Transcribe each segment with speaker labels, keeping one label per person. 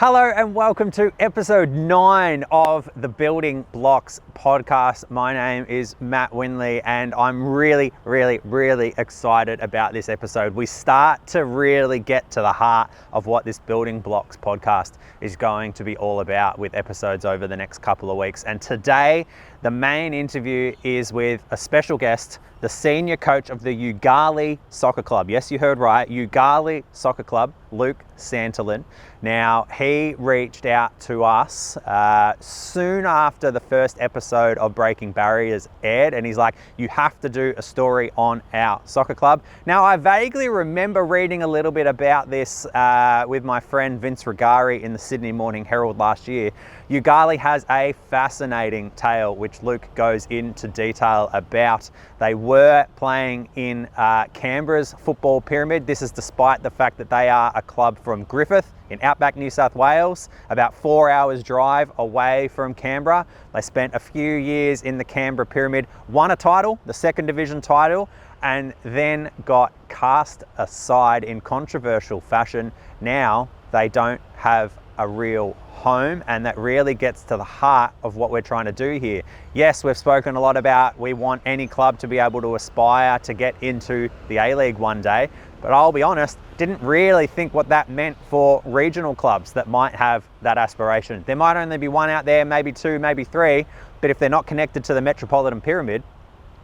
Speaker 1: Hello and welcome to episode 9 of the Building Blocks podcast. My name is Matt Windley and I'm really excited about this episode. We start to really get to the heart of what this Building Blocks podcast is going to be all about with episodes over the next couple of weeks. And today, the main interview is with a special guest, the senior coach of the Yoogali Soccer Club. Yes, you heard right, Yoogali Soccer Club, Luke Santolin. Now, he reached out to us soon after the first episode of Breaking Barriers aired, and he's like, you have to do a story on our soccer club. Now, I vaguely remember reading a little bit about this with my friend Vince Rigari in the Sydney Morning Herald last year. Yoogali has a fascinating tale, which Luke goes into detail about. They were playing in Canberra's football pyramid. This is despite the fact that they are a club from Griffith in outback New South Wales, about 4 hours drive away from Canberra. They spent a few years in the Canberra pyramid, won a title, the second division title, and then got cast aside in controversial fashion. Now they don't have a real home, and that really gets to the heart of what we're trying to do here. Yes, we've spoken a lot about we want any club to be able to aspire to get into the A-League one day, but I'll be honest, didn't really think what that meant for regional clubs that might have that aspiration. There might only be one out there, maybe two, maybe three, but if they're not connected to the metropolitan pyramid,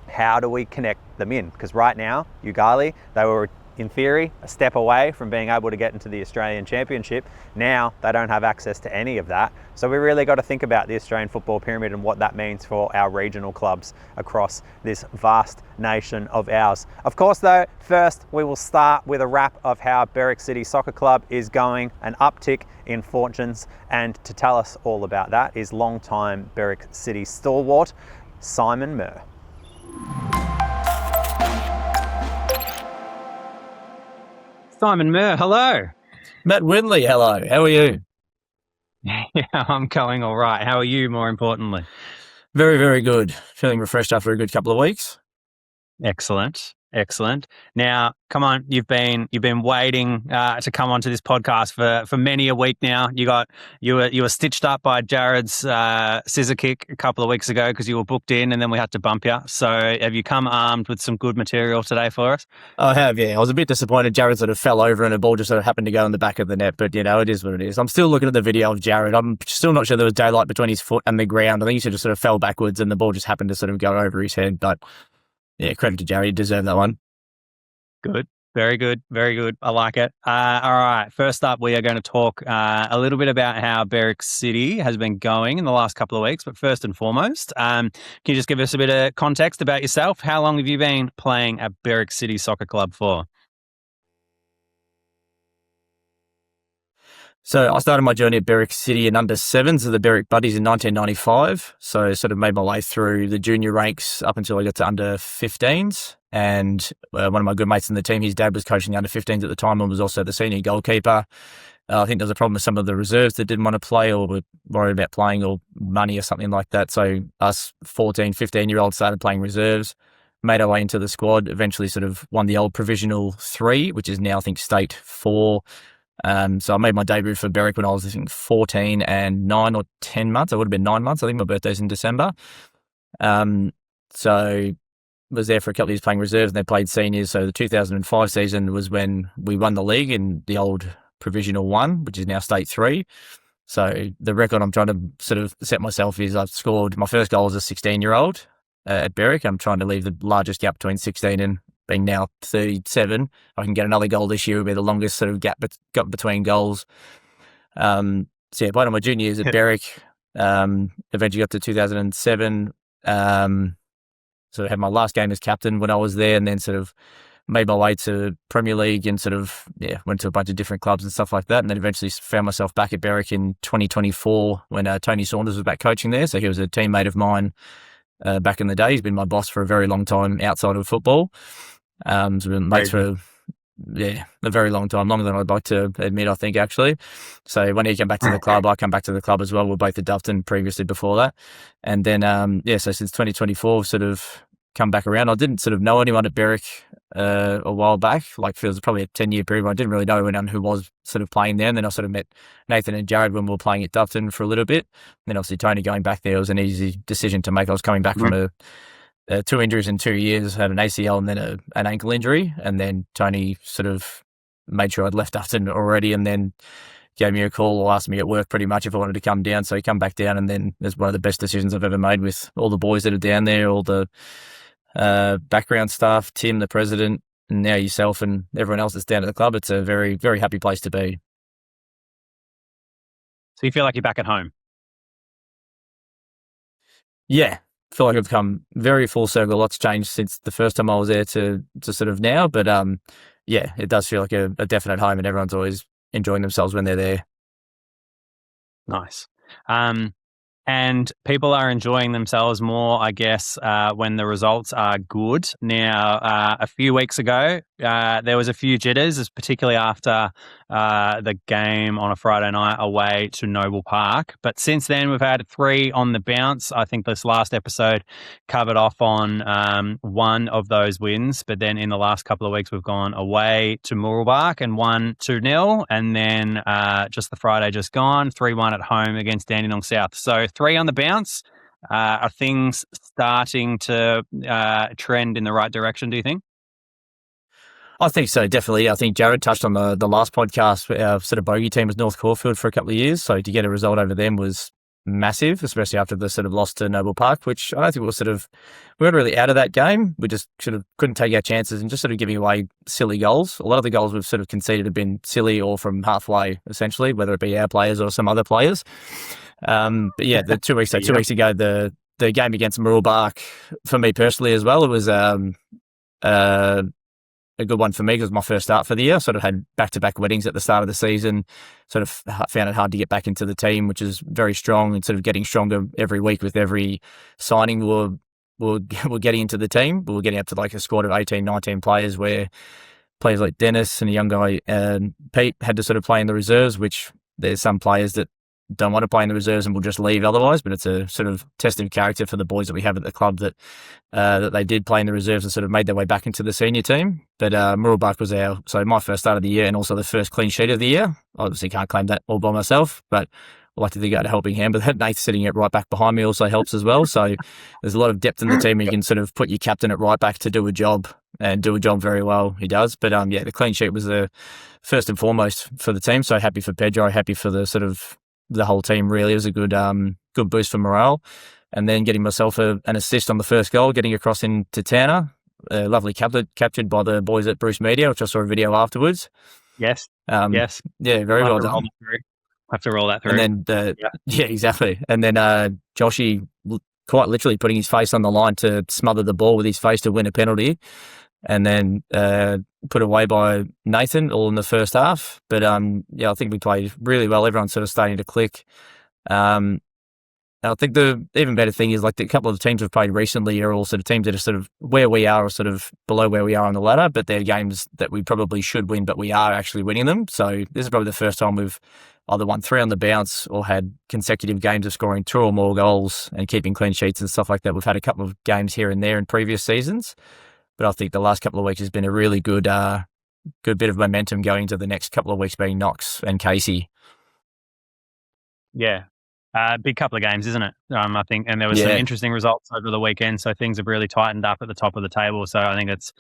Speaker 1: how do we connect them in? Because right now, Yoogali, they were in theory a step away from being able to get into the Australian Championship. Now they don't have access to any of that. So we really got to think about the Australian football pyramid and what that means for our regional clubs across this vast nation of ours. Of course though, first we will start with a wrap of how Berwick City Soccer Club is going, an uptick in fortunes, and to tell us all about that is long-time Berwick City stalwart, Simon Murr. Simon Murr, hello.
Speaker 2: Matt Windley, hello. How are you?
Speaker 1: Yeah, I'm going all right. How are you, more importantly?
Speaker 2: Very good. Feeling refreshed after a good couple of weeks.
Speaker 1: Excellent. Now, come on, you've been waiting to come onto this podcast for many a week now. You were stitched up by Jared's scissor kick a couple of weeks ago because you were booked in, and then we had to bump you. So, have you come armed with some good material today for us?
Speaker 2: I have, yeah. I was a bit disappointed. Jared sort of fell over and the ball just sort of happened to go in the back of the net, but it is what it is. I'm still looking at the video of Jared. I'm still not sure there was daylight between his foot and the ground. I think he sort of fell backwards and the ball just happened to sort of go over his head. But yeah, credit to Jared. He deserved that one.
Speaker 1: Good. Very good. I like it. All right. First up, we are going to talk a little bit about how Berwick City has been going in the last couple of weeks. But first and foremost, can you just give us a bit of context about yourself? How long have you been playing at Berwick City Soccer Club for?
Speaker 2: So I started my journey at Berwick City in under sevens of the Berwick Buddies in 1995. So sort of made my way through the junior ranks up until I got to under 15s. And one of my good mates in the team, his dad was coaching under 15s at the time and was also the senior goalkeeper. I think there was a problem with some of the reserves that didn't want to play or were worried about playing or money or something like that. So us 14, 15-year-olds started playing reserves, made our way into the squad, eventually sort of won the old Provisional 3, which is now, I think, State 4. So I made my debut for Berwick when I was, I think, 14 and 9 or 10 months. I would have been 9 months. I think my birthday's in December. So was there for a couple of years playing reserves and then played seniors. So the 2005 season was when we won the league in the old Provisional 1, which is now State 3. So the record I'm trying to sort of set myself is I've scored my first goal as a 16-year-old at Berwick. I'm trying to leave the largest gap between 16 and being now 37. I can get another goal this year. It'll be the longest sort of gap got between goals. So yeah, played on my junior years at Berwick. Eventually got to 2007. So I had my last game as captain when I was there, and then sort of made my way to Premier League and sort of, went to a bunch of different clubs and stuff like that. And then eventually found myself back at Berwick in 2024 when Tony Saunders was back coaching there. So he was a teammate of mine back in the day. He's been my boss for a very long time outside of football. So we've been mates for a very long time, longer than I'd like to admit, I think, actually. So when he came back to the club, I come back to the club as well. We're both at Doveton previously before that. And then, so since 2024, sort of come back around. I didn't sort of know anyone at Berwick a while back. Like it was probably a 10-year period where I didn't really know anyone who was sort of playing there. And then I sort of met Nathan and Jared when we were playing at Dufton for a little bit. And then obviously Tony going back there was an easy decision to make. I was coming back from 2 injuries in 2 years, had an ACL and then an ankle injury. And then Tony sort of made sure I'd left Dufton already and then gave me a call or asked me at work pretty much if I wanted to come down. So he come back down, and then it's one of the best decisions I've ever made with all the boys that are down there, all the background staff, Tim, the president, and now yourself and everyone else that's down at the club. It's a very, very happy place to be.
Speaker 1: So you feel like you're back at home?
Speaker 2: Yeah. I feel like I've come very full circle. A lot's changed since the first time I was there to sort of now. But yeah, it does feel like a definite home, and everyone's always enjoying themselves when they're there.
Speaker 1: Nice. And people are enjoying themselves more, I guess, when the results are good. Now, a few weeks ago, there was a few jitters, particularly after the game on a Friday night away to Noble Park. But since then, we've had 3 on the bounce. I think this last episode covered off on one of those wins. But then in the last couple of weeks, we've gone away to Mooroolbark and won 2-0. And then just the Friday just gone, 3-1 at home against Dandenong South. So 3 on the bounce. Are things starting to trend in the right direction, do you think?
Speaker 2: I think so, definitely. I think Jared touched on the last podcast. Our sort of bogey team was North Caulfield for a couple of years, so to get a result over them was massive, especially after the sort of loss to Noble Park, which I don't think we weren't really out of that game. We just sort of couldn't take our chances and just sort of giving away silly goals. A lot of the goals we've sort of conceded have been silly or from halfway, essentially, whether it be our players or some other players. But yeah, the 2 weeks ago, the game against Mooroolbark, for me personally as well, it was a good one for me because it was my first start for the year. Sort of had back-to-back weddings at the start of the season. Sort of found it hard to get back into the team, which is very strong, and sort of getting stronger every week with every signing we're getting into the team. We're getting up to like a squad of 18, 19 players, where players like Dennis and a young guy, Pete, had to sort of play in the reserves, which there's some players that don't want to play in the reserves and will just leave otherwise, but it's a sort of test of character for the boys that we have at the club that they did play in the reserves and sort of made their way back into the senior team. But Mooroolbark was my first start of the year and also the first clean sheet of the year. Obviously can't claim that all by myself, but I like to think I had a helping hand. But Nate sitting it right back behind me also helps as well. So there's a lot of depth in the team. You can sort of put your captain at right back to do a job and do a job very well. He does. But yeah, the clean sheet was the first and foremost for the team. So happy for Pedro, happy for the sort of the whole team. Really, it was a good boost for morale. And then getting myself an assist on the first goal, getting across into Tanner, lovely captured by the boys at Bruce Media, which I saw a video afterwards.
Speaker 1: Yes.
Speaker 2: Yes. Yeah, very well done.
Speaker 1: Have to roll that through.
Speaker 2: And then yeah, exactly. And then Joshy quite literally putting his face on the line to smother the ball with his face to win a penalty, and then put away by Nathan all in the first half. But yeah, I think we played really well. Everyone's sort of starting to click. I think the even better thing is like the couple of the teams we've played recently are all sort of teams that are sort of where we are or sort of below where we are on the ladder, but they're games that we probably should win, but we are actually winning them. So this is probably the first time we've either won 3 on the bounce or had consecutive games of scoring 2 or more goals and keeping clean sheets and stuff like that. We've had a couple of games here and there in previous seasons, but I think the last couple of weeks has been a really good bit of momentum going into the next couple of weeks, being Knox and Casey.
Speaker 1: Yeah. Big couple of games, isn't it? I think, and there was some interesting results over the weekend, so things have really tightened up at the top of the table. So I think it's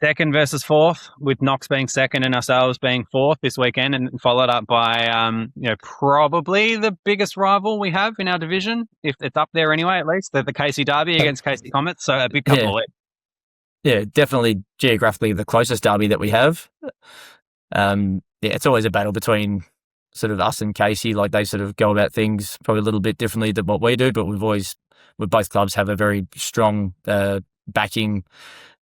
Speaker 1: 2nd versus 4th, with Knox being 2nd and ourselves being 4th this weekend, and followed up by probably the biggest rival we have in our division, if it's up there anyway, at least the Casey Derby against Casey Comets. So a big couple of weeks.
Speaker 2: Yeah, definitely geographically the closest derby that we have. It's always a battle between sort of us and Casey. Like, they sort of go about things probably a little bit differently than what we do, but both clubs have a very strong backing.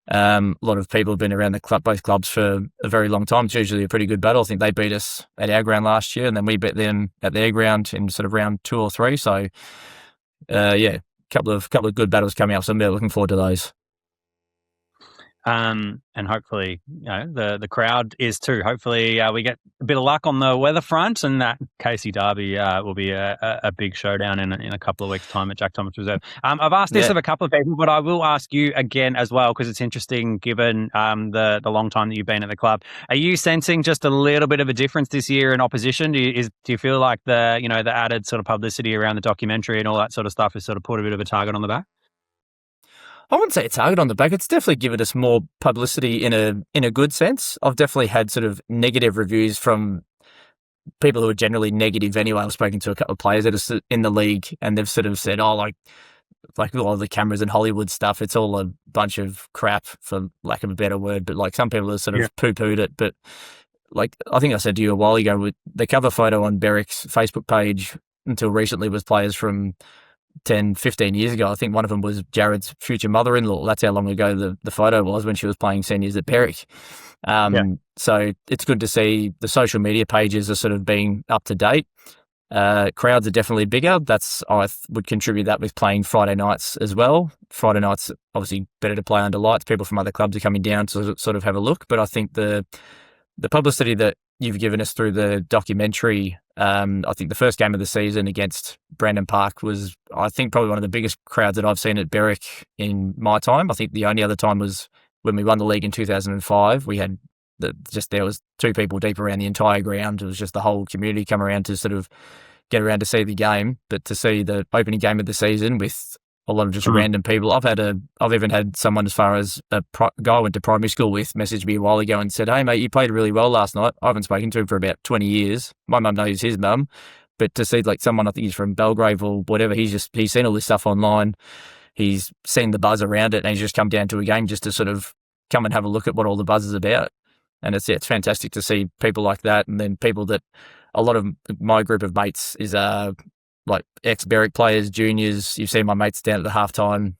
Speaker 2: A lot of people have been around both clubs for a very long time. It's usually a pretty good battle. I think they beat us at our ground last year, and then we beat them at their ground in sort of round 2 or 3. So, couple of good battles coming up. So I'm looking forward to those.
Speaker 3: And hopefully, the crowd is too. Hopefully, we get a bit of luck on the weather front, and that Casey Derby will be a big showdown in a couple of weeks' time at Jack Thomas Reserve. I've asked this of a couple of people, but I will ask you again as well because it's interesting given the long time that you've been at the club. Are you sensing just a little bit of a difference this year in opposition? Do you feel like the added sort of publicity around the documentary and all that sort of stuff has sort of put a bit of a target on the back?
Speaker 2: I wouldn't say a target on the back. It's definitely given us more publicity in a good sense. I've definitely had sort of negative reviews from people who are generally negative anyway. I've spoken to a couple of players that are in the league, and they've sort of said, "Oh, like all the cameras and Hollywood stuff, it's all a bunch of crap," for lack of a better word. But like some people have sort of poo-pooed it. But like I think I said to you a while ago, with the cover photo on Berwick's Facebook page until recently was players from 10, 15 years ago. I think one of them was Jared's future mother-in-law. That's how long ago the photo was, when she was playing seniors at Berwick. So it's good to see the social media pages are sort of being up to date. Crowds are definitely bigger. I would contribute that with playing Friday nights as well. Friday nights, obviously better to play under lights. People from other clubs are coming down to sort of have a look. But I think the publicity that you've given us through the documentary, I think the first game of the season against Brandon Park was, I think, probably one of the biggest crowds that I've seen at Berwick in my time. I think the only other time was when we won the league in 2005. We had there was 2 people deep around the entire ground. It was just the whole community come around to sort of get around to see the game. But to see the opening game of the season with a lot of just random people. I've even had someone as far as a guy I went to primary school with message me a while ago and said, "Hey mate, you played really well last night." I haven't spoken to him for about 20 years. My mum knows his mum, but to see like someone, I think he's from Belgrave or whatever, he's seen all this stuff online. He's seen the buzz around it, and he's just come down to a game just to sort of come and have a look at what all the buzz is about. And it's fantastic to see people like that, and then people that a lot of my group of mates is like ex-Berwick players, juniors. You've seen my mates down at the halftime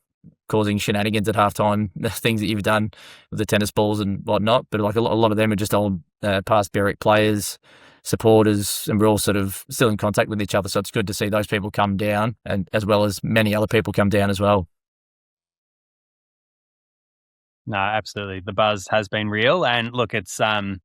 Speaker 2: causing shenanigans at halftime, the things that you've done with the tennis balls and whatnot. But like a lot of them are just old past Berwick players, supporters, and we're all sort of still in contact with each other. So it's good to see those people come down, and as well as many other people come down as well.
Speaker 3: No, absolutely. The buzz has been real, and look, it's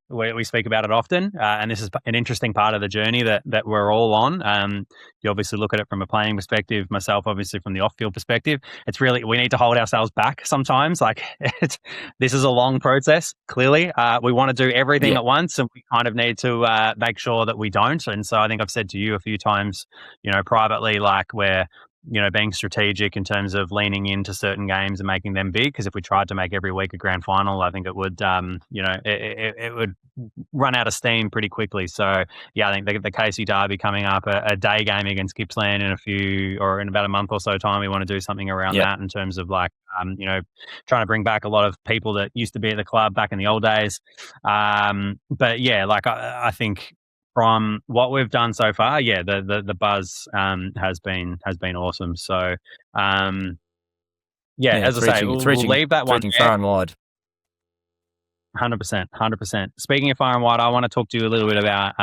Speaker 3: we speak about it often, and this is an interesting part of the journey that we're all on. You obviously look at it from a playing perspective, myself obviously from the off-field perspective. It's really, we need to hold ourselves back sometimes. Like this is a long process. Clearly, we want to do everything at once, and we kind of need to make sure that we don't. And so I think I've said to you a few times, privately, like we're being strategic in terms of leaning into certain games and making them big. Because if we tried to make every week a grand final, I think it would, it would run out of steam pretty quickly. So yeah, I think the Casey Derby coming up, a day game against Gippsland in about a month or so time, we want to do something around that in terms of like, trying to bring back a lot of people that used to be at the club back in the old days. But yeah, like I think, from what we've done so far, the buzz has been awesome. So, as I say, we'll leave that one
Speaker 2: far and wide.
Speaker 3: 100%. Speaking of far and wide, I want to talk to you a little bit about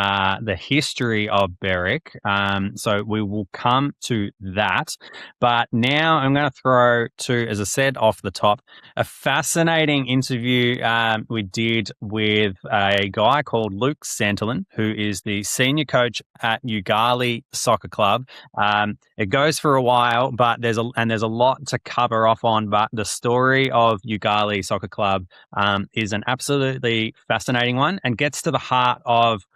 Speaker 3: the history of Berwick. So we will come to that. But now I'm going to throw to, as I said off the top, a fascinating interview we did with a guy called Luke Santolin, who is the senior coach at Yoogali Soccer Club. It goes for a while, but there's a lot to cover off on. But the story of Yoogali Soccer Club is an absolutely fascinating one, and gets to the heart of,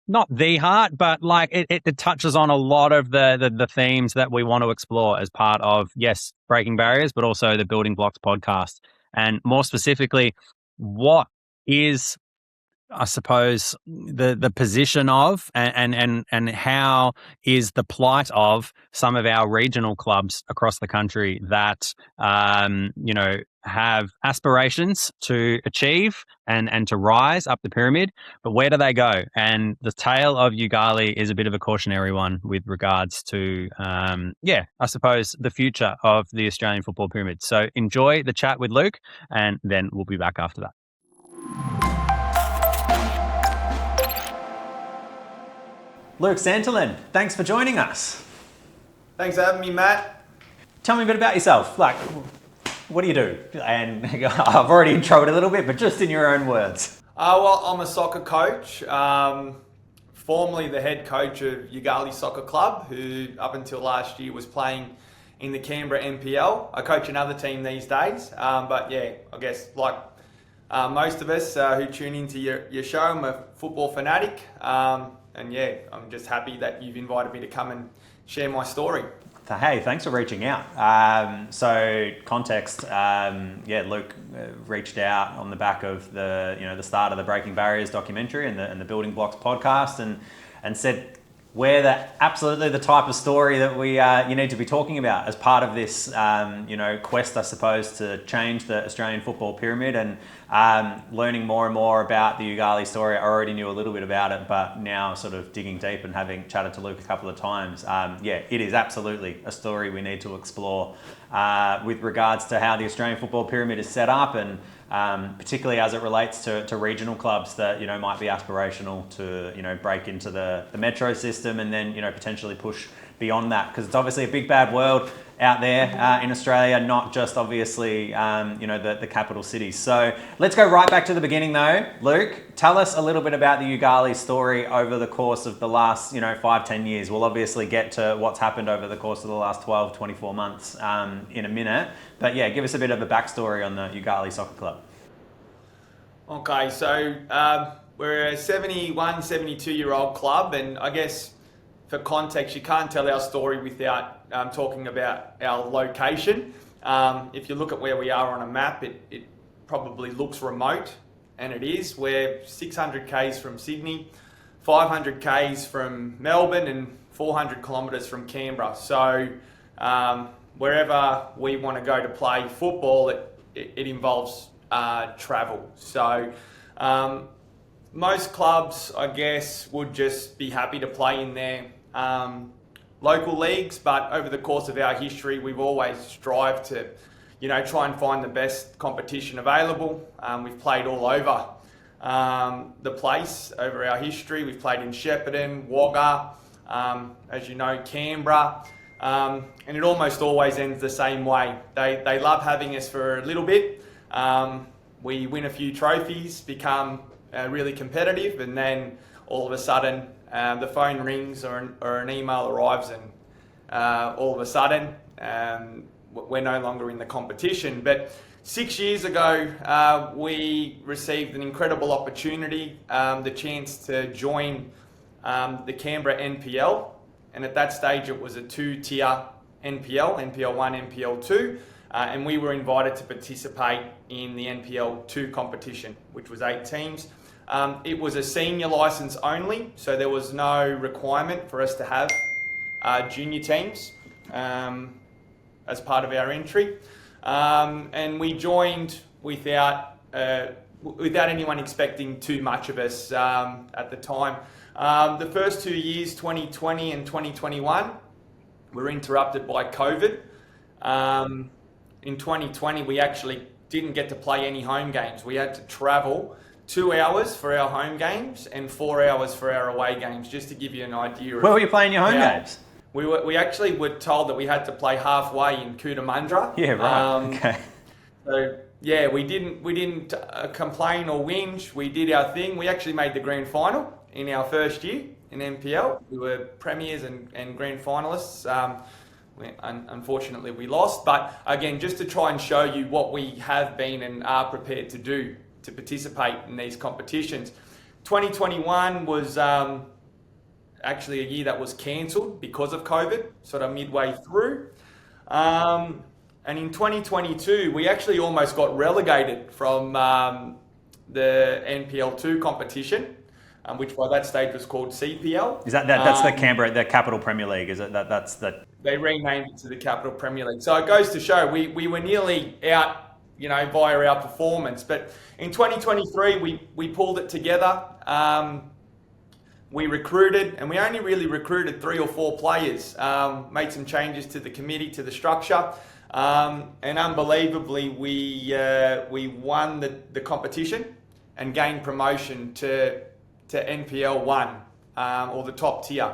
Speaker 3: not the heart, but like it touches on a lot of the themes that we want to explore as part of, yes, Breaking Barriers, but also the Building Blocks podcast. And more specifically, what is, I suppose, the position of and how is the plight of some of our regional clubs across the country that have aspirations to achieve and to rise up the pyramid, but where do they go? And the tale of Yoogali is a bit of a cautionary one with regards to I suppose the future of the Australian football pyramid. So enjoy the chat with Luke, and then we'll be back after that. Luke Santolin, thanks for joining us.
Speaker 4: Thanks for having me, Matt.
Speaker 3: Tell me a bit about yourself. Like,
Speaker 1: what do you do? And I've already introed a little bit, but just in your own words.
Speaker 4: Well, I'm a soccer coach, formerly the head coach of Yoogali Soccer Club, who up until last year was playing in the Canberra NPL. I coach another team these days, but yeah, I guess like most of us who tune into your show, I'm a football fanatic, and yeah, I'm just happy that you've invited me to come and share my story.
Speaker 1: Hey, thanks for reaching out. So context, Luke reached out on the back of the start of the Breaking Barriers documentary and the Building Blocks podcast, and said we're absolutely the type of story that we you need to be talking about as part of this quest, I suppose, to change the Australian football pyramid. And learning more and more about the Yoogali story. I already knew a little bit about it, but now sort of digging deep and having chatted to Luke a couple of times, it is absolutely a story we need to explore with regards to how the Australian football pyramid is set up, and particularly as it relates to regional clubs that might be aspirational to break into the metro system and then potentially push beyond that, because it's obviously a big bad world out there in Australia, not just obviously the capital cities. So let's go right back to the beginning though. Luke, tell us a little bit about the Yoogali story over the course of the last 5-10 years. We'll obviously get to what's happened over the course of the last 12-24 months in a minute, but yeah, give us a bit of a backstory on the Yoogali Soccer Club.
Speaker 4: Okay, so we're a 71, 72-year-old club, and I guess for context, you can't tell our story without talking about our location. If you look at where we are on a map, it probably looks remote, and it is. We're 600 k's from Sydney, 500 k's from Melbourne, and 400 kilometres from Canberra. So wherever we want to go to play football, it involves travel. So most clubs, I guess, would just be happy to play in their local leagues, but over the course of our history, we've always strived to, try and find the best competition available. We've played all over the place over our history. We've played in Shepparton, Wagga, as you know, Canberra, and it almost always ends the same way. They love having us for a little bit. We win a few trophies, become really competitive, and then all of a sudden the phone rings or an email arrives, and all of a sudden we're no longer in the competition. But 6 years ago, we received an incredible opportunity, the chance to join the Canberra NPL, and at that stage it was a two-tier NPL, NPL 1, NPL 2, and we were invited to participate in the NPL 2 competition, which was 8 teams. It was a senior license only, so there was no requirement for us to have junior teams as part of our entry. And we joined without anyone expecting too much of us at the time. The first 2 years, 2020 and 2021, were interrupted by COVID. In 2020, we actually didn't get to play any home games. We had to travel 2 hours for our home games and 4 hours for our away games, just to give you an idea.
Speaker 1: Where were you playing your home games?
Speaker 4: We actually were told that we had to play halfway in Cootamundra.
Speaker 1: Yeah, right. Okay.
Speaker 4: So yeah, we didn't complain or whinge. We did our thing. We actually made the grand final in our first year in NPL. We were premiers and grand finalists. Unfortunately, we lost. But again, just to try and show you what we have been and are prepared to do to participate in these competitions. 2021 was actually a year that was cancelled because of COVID, sort of midway through. And in 2022, we actually almost got relegated from the NPL 2 competition, which by that stage was called CPL.
Speaker 1: Is that's the Canberra, the Capital Premier League? Is it that's the?
Speaker 4: They renamed it to the Capital Premier League. So it goes to show we were nearly out, via our performance. But in 2023, we pulled it together. We recruited, and we only really recruited 3 or 4 players. Made some changes to the committee, to the structure, and unbelievably, we won the competition and gained promotion to NPL 1, or the top tier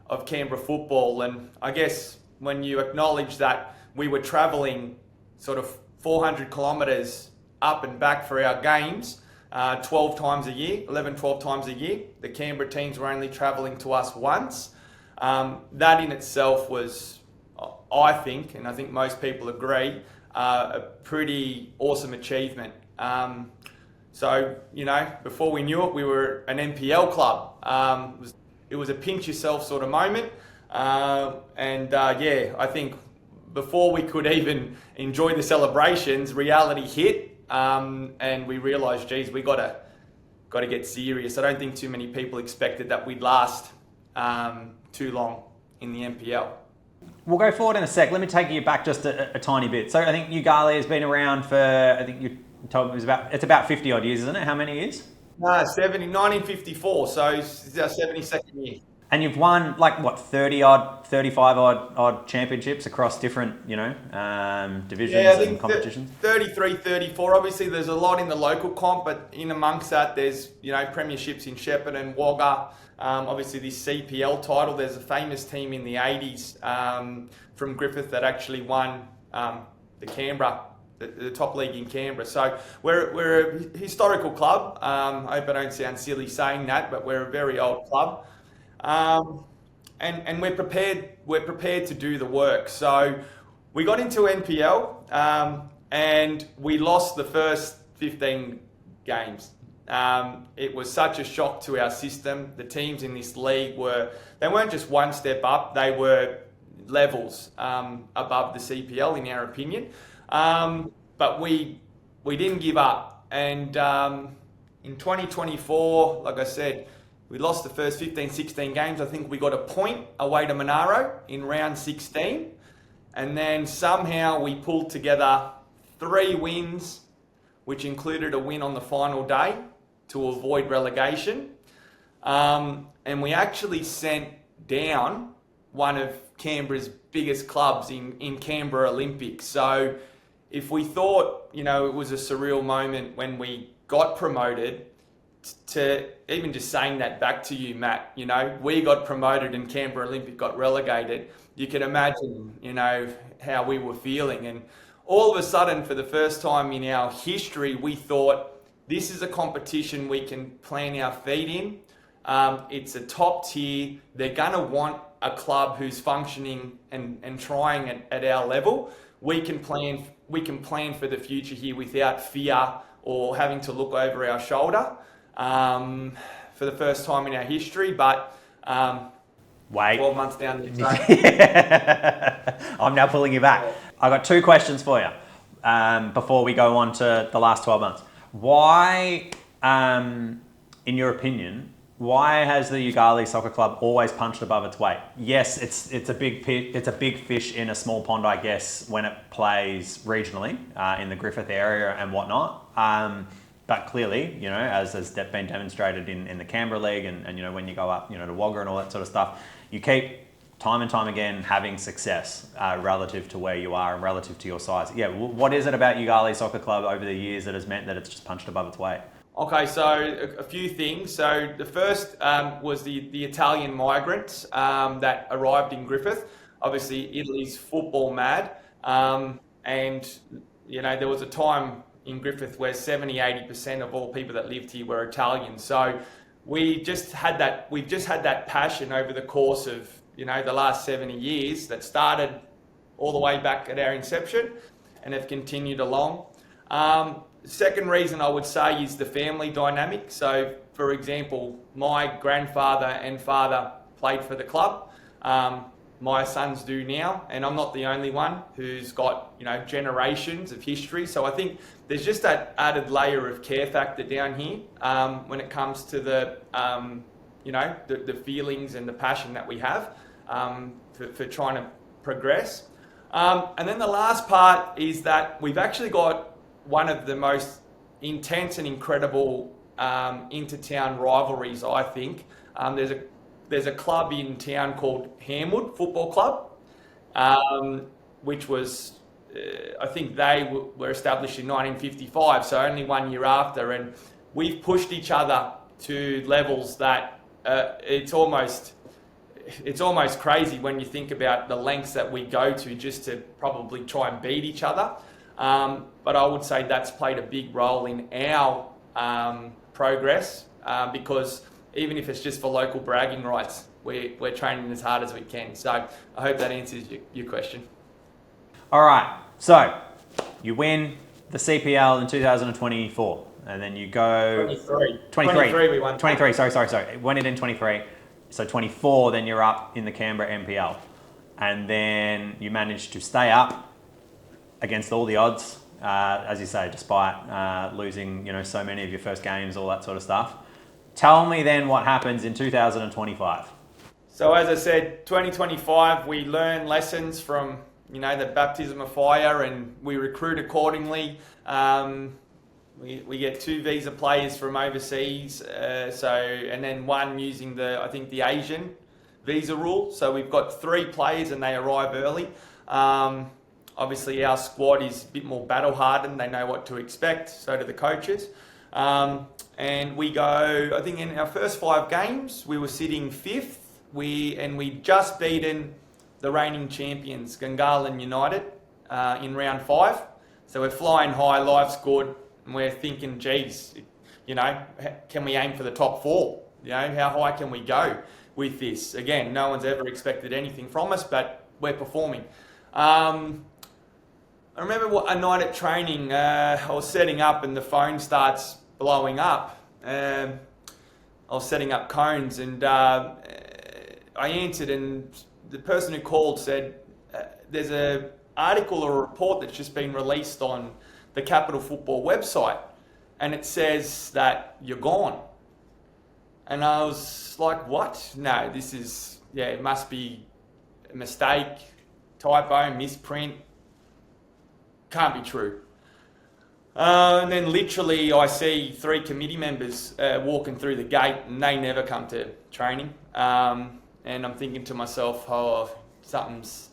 Speaker 4: of Canberra football. And I guess when you acknowledge that we were travelling sort of 400 kilometres up and back for our games 12 times a year, 12 times a year. The Canberra teams were only travelling to us once. That in itself was, I think, and I think most people agree, a pretty awesome achievement. So, before we knew it, we were an NPL club. It was a pinch yourself sort of moment. I think before we could even enjoy the celebrations, reality hit, and we realised, geez, we got to get serious. I don't think too many people expected that we'd last too long in the NPL.
Speaker 1: We'll go forward in a sec. Let me take you back just a tiny bit. So I think Yoogali has been around for, I think you told me it's about 50 odd years, isn't it? How many years?
Speaker 4: 1954, so it's our 72nd year.
Speaker 1: And you've won 35 odd championships across different, divisions and competitions?
Speaker 4: 33, 34. Obviously there's a lot in the local comp, but in amongst that there's, premierships in Shepparton and Wagga. Obviously this CPL title, there's a famous team in the 80s from Griffith that actually won the Canberra, the top league in Canberra. So we're a historical club. I hope I don't sound silly saying that, but we're a very old club. And we're prepared to do the work. So we got into NPL and we lost the first 15 games. It was such a shock to our system. The teams in this league they weren't just one step up, they were levels above the CPL in our opinion. But we didn't give up. And in 2024, like I said, we lost the first 15, 16 games. I think we got a point away to Monaro in round 16. And then somehow we pulled together 3 wins, which included a win on the final day to avoid relegation. And we actually sent down one of Canberra's biggest clubs in Canberra Olympics. So if we thought, it was a surreal moment when we got promoted, to even just saying that back to you, Matt, we got promoted and Canberra Olympic got relegated. You can imagine, how we were feeling. And all of a sudden, for the first time in our history, we thought this is a competition we can plant our feet in. It's a top tier. They're going to want a club who's functioning and trying at our level. We can plan for the future here without fear or having to look over our shoulder. For the first time in our history, but 12 months down the track.
Speaker 1: I'm now pulling you back. I've got 2 questions for you before we go on to the last 12 months. Why, in your opinion, why has the Yoogali Soccer Club always punched above its weight? Yes, it's a big fish in a small pond, I guess, when it plays regionally in the Griffith area and whatnot. But clearly, as has been demonstrated in the Canberra League and when you go up, to Wagga and all that sort of stuff, you keep time and time again having success relative to where you are and relative to your size. Yeah, what is it about Yoogali Soccer Club over the years that has meant that it's just punched above its weight?
Speaker 4: Okay, so a few things. So the first was the Italian migrants that arrived in Griffith. Obviously, Italy's football mad. And, there was a time in Griffith where 70-80% of all people that lived here were Italian. So we've just had that passion over the course of, the last 70 years that started all the way back at our inception and have continued along. Second reason I would say is the family dynamic. So for example, my grandfather and father played for the club. My sons do now, and I'm not the only one who's got, generations of history. So I think there's just that added layer of care factor down here when it comes to the feelings and the passion that we have for trying to progress. And then the last part is that we've actually got one of the most intense and incredible inter-town rivalries, I think. There's a club in town called Hamwood Football Club, which was, I think they were established in 1955, so only 1 year after, and we've pushed each other to levels that it's almost crazy when you think about the lengths that we go to just to probably try and beat each other. But I would say that's played a big role in our progress because even if it's just for local bragging rights, we're training as hard as we can. So I hope that answers your question.
Speaker 1: All right, so you win the CPL in 2024, and then you go...
Speaker 4: 23 we won.
Speaker 1: 23, sorry. Won it in 23. So 24, then you're up in the Canberra NPL. And then you managed to stay up against all the odds, as you say, despite losing, so many of your first games, all that sort of stuff. Tell me then what happens in 2025.
Speaker 4: So as I said, 2025, we learn lessons from, the baptism of fire, and we recruit accordingly. We get 2 visa players from overseas, and then one using the Asian visa rule. So we've got 3 players and they arrive early. Obviously our squad is a bit more battle hardened. They know what to expect. So do the coaches. And we go, I think in our first 5 games, we were sitting 5th. We just beaten the reigning champions, Gungahlin United, in round 5. So we're flying high, life's good. And we're thinking, geez, can we aim for the top 4? How high can we go with this? Again, no one's ever expected anything from us, but we're performing. I remember a night at training, I was setting up and the phone starts blowing up. I was setting up cones and I answered, and the person who called said, there's an article or a report that's just been released on the Capital Football website, and it says that you're gone. And I was like, what? No, it must be a mistake, typo, misprint. Can't be true. And then literally I see 3 committee members walking through the gate, and they never come to training. And I'm thinking to myself, something's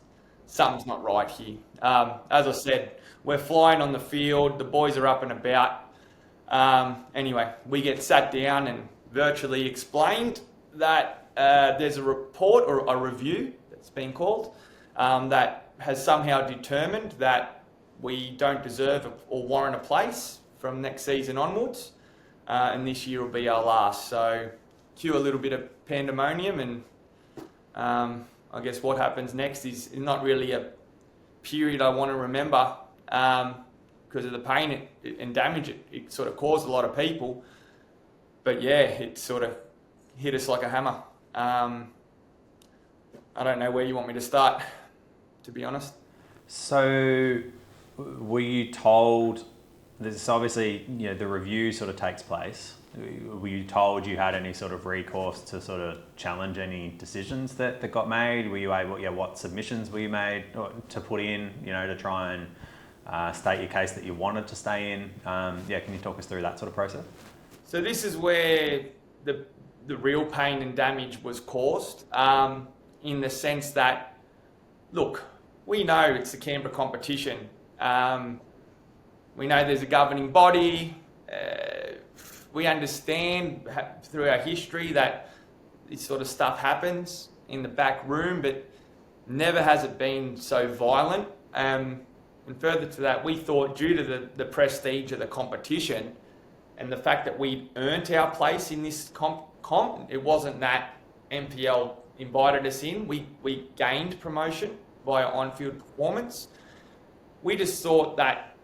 Speaker 4: not right here. As I said, we're flying on the field, the boys are up and about. Anyway, we get sat down and virtually explained that there's a report or a review that's been called that has somehow determined that we don't deserve or warrant a place from next season onwards, and this year will be our last. So cue a little bit of pandemonium, and I guess what happens next is not really a period I want to remember because of the pain and damage it sort of caused a lot of people. But yeah, it sort of hit us like a hammer. I don't know where you want me to start, to be honest.
Speaker 1: So were you told, this obviously, the review sort of takes place. Were you told you had any sort of recourse to sort of challenge any decisions that got made? Were you able, what submissions were you made to put in, to try and state your case that you wanted to stay in? Can you talk us through that sort of process?
Speaker 4: So this is where the real pain and damage was caused, in the sense that, look, we know it's a Canberra competition. We know there's a governing body. We understand through our history that this sort of stuff happens in the back room, but never has it been so violent. And further to that, we thought due to the prestige of the competition and the fact that we earned our place in this comp, it wasn't that NPL invited us in. We gained promotion via on-field performance. We just thought that,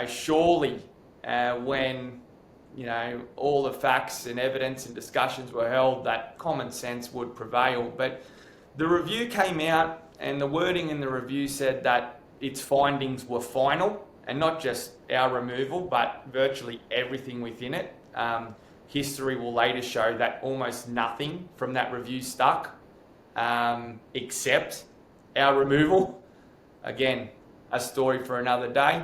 Speaker 4: surely when, all the facts and evidence and discussions were held, that common sense would prevail. But the review came out, and the wording in the review said that its findings were final, and not just our removal, but virtually everything within it. History will later show that almost nothing from that review stuck, except our removal. Again, a story for another day.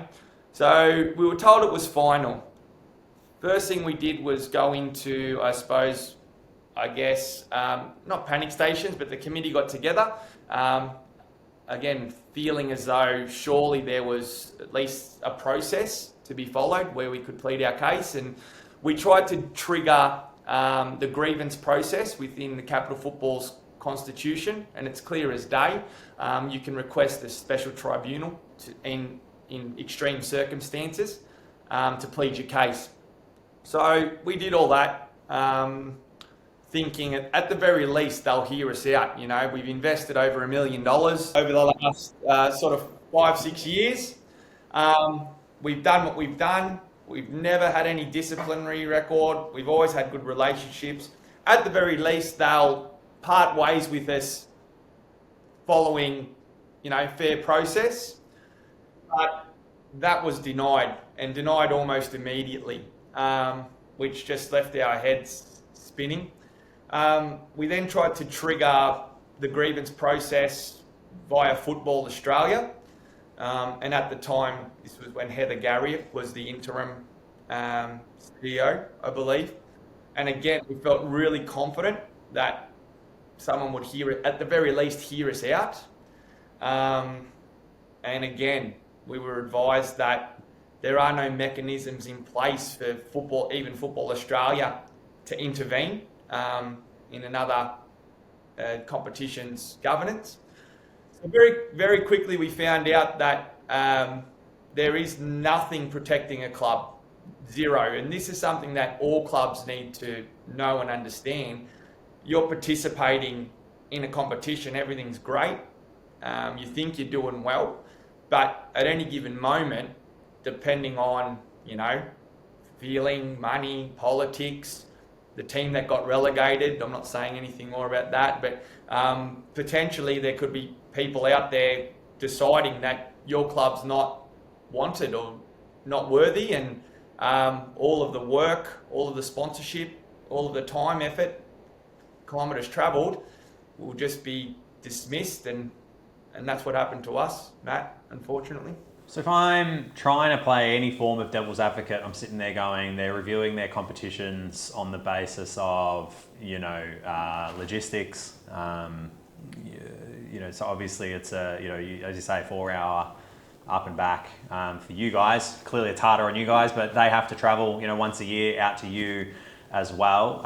Speaker 4: So we were told it was final. First thing we did was go into, not panic stations, but the committee got together. Again, feeling as though surely there was at least a process to be followed where we could plead our case. And we tried to trigger the grievance process within the Capital Football's constitution, and it's clear as day. You can request a special tribunal in extreme circumstances to plead your case. So we did all that, thinking at the very least they'll hear us out. We've invested over $1 million over the last sort of 5-6 years. We've done what we've done. We've never had any disciplinary record. We've always had good relationships. At the very least, they'll part ways with us following, fair process. But that was denied almost immediately, which just left our heads spinning. We then tried to trigger the grievance process via Football Australia. And at the time, this was when Heather Garriott was the interim CEO, I believe. And again, we felt really confident that someone would at the very least hear us out. And again, we were advised that there are no mechanisms in place for Football Australia to intervene in another competition's governance. So very, very quickly we found out that there is nothing protecting a club, zero. And this is something that all clubs need to know and understand. You're participating in a competition, everything's great. You think you're doing well, but at any given moment, depending on, feeling, money, politics, the team that got relegated, I'm not saying anything more about that, but potentially there could be people out there deciding that your club's not wanted or not worthy, and all of the work, all of the sponsorship, all of the time, effort, kilometres travelled will just be dismissed, and that's what happened to us, Matt, unfortunately.
Speaker 1: So if I'm trying to play any form of devil's advocate, I'm sitting there going, they're reviewing their competitions on the basis of, logistics. So obviously it's as you say, 4-hour up and back for you guys. Clearly it's harder on you guys, but they have to travel, once a year out to you as well.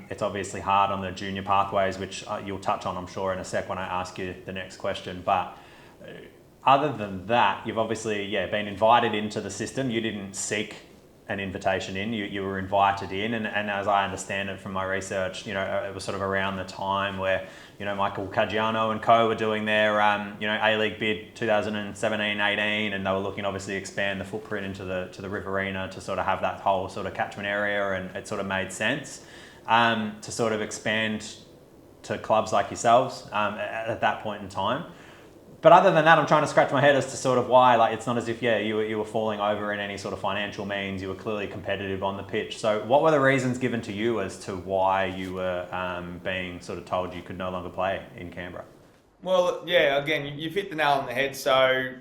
Speaker 1: It's obviously hard on the junior pathways, which you'll touch on, I'm sure, in a sec when I ask you the next question. But other than that, you've obviously been invited into the system. You didn't seek an invitation in, you were invited in, and as I understand it from my research, it was sort of around the time where, Michael Caggiano and co were doing their, A-League bid 2017-18, and they were looking obviously to expand the footprint into the Riverina to sort of have that whole sort of catchment area, and it sort of made sense to sort of expand to clubs like yourselves at that point in time. But other than that, I'm trying to scratch my head as to sort of why, it's not as if, you were falling over in any sort of financial means. You were clearly competitive on the pitch. So what were the reasons given to you as to why you were being sort of told you could no longer play in Canberra?
Speaker 4: Well, again, you've hit the nail on the head. So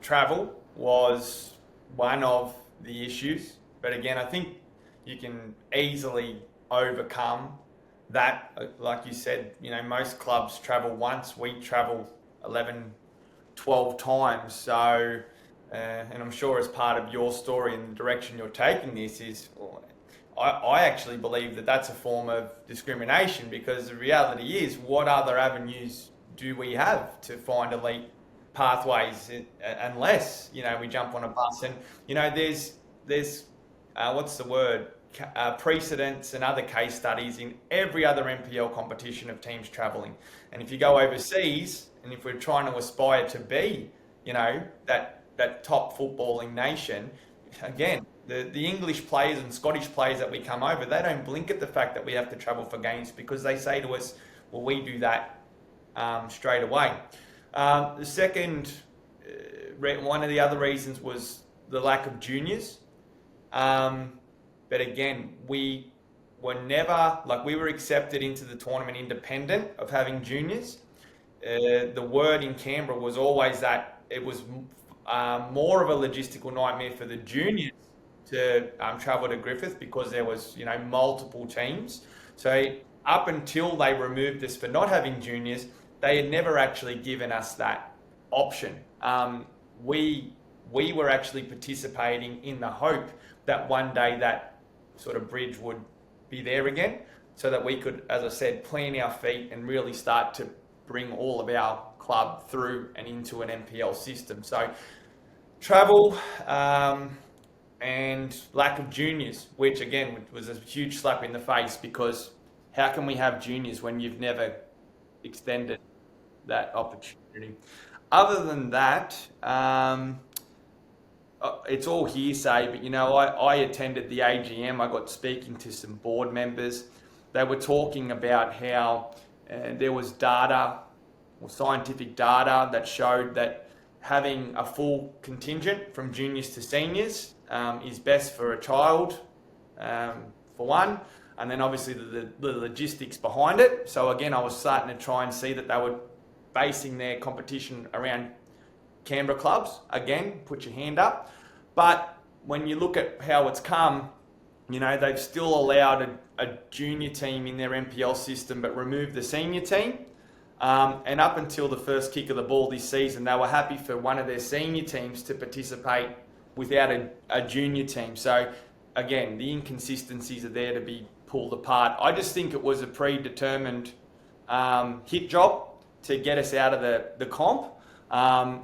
Speaker 4: travel was one of the issues. But again, I think you can easily overcome that. Like you said, most clubs travel once. We travel 11, 12 times. So, and I'm sure as part of your story and the direction you're taking this is, I actually believe that that's a form of discrimination, because the reality is, what other avenues do we have to find elite pathways unless, we jump on a bus? And, there's what's the word? Precedents and other case studies in every other NPL competition of teams travelling. And if you go overseas, and if we're trying to aspire to be, that top footballing nation, again, the English players and Scottish players that we come over, they don't blink at the fact that we have to travel for games, because they say to us, well, we do that straight away. The second, one of the other reasons was the lack of juniors. But again, we were never, we were accepted into the tournament independent of having juniors. The word in Canberra was always that it was more of a logistical nightmare for the juniors to travel to Griffith, because there was, multiple teams. So up until they removed us for not having juniors, they had never actually given us that option. We were actually participating in the hope that one day that sort of bridge would be there again, so that we could, as I said, plant our feet and really start to bring all of our club through and into an NPL system. So travel, and lack of juniors, which again was a huge slap in the face, because how can we have juniors when you've never extended that opportunity? Other than that, it's all hearsay, but I attended the AGM. I got speaking to some board members. They were talking about how there was data or scientific data that showed that having a full contingent from juniors to seniors is best for a child, for one, and then obviously the logistics behind it. So again, I was starting to try and see that they were basing their competition around Canberra clubs. Again, put your hand up. But when you look at how it's come, they've still allowed a junior team in their NPL system, but removed the senior team. And up until the first kick of the ball this season, they were happy for one of their senior teams to participate without a junior team. So again, the inconsistencies are there to be pulled apart. I just think it was a predetermined hit job to get us out of the comp.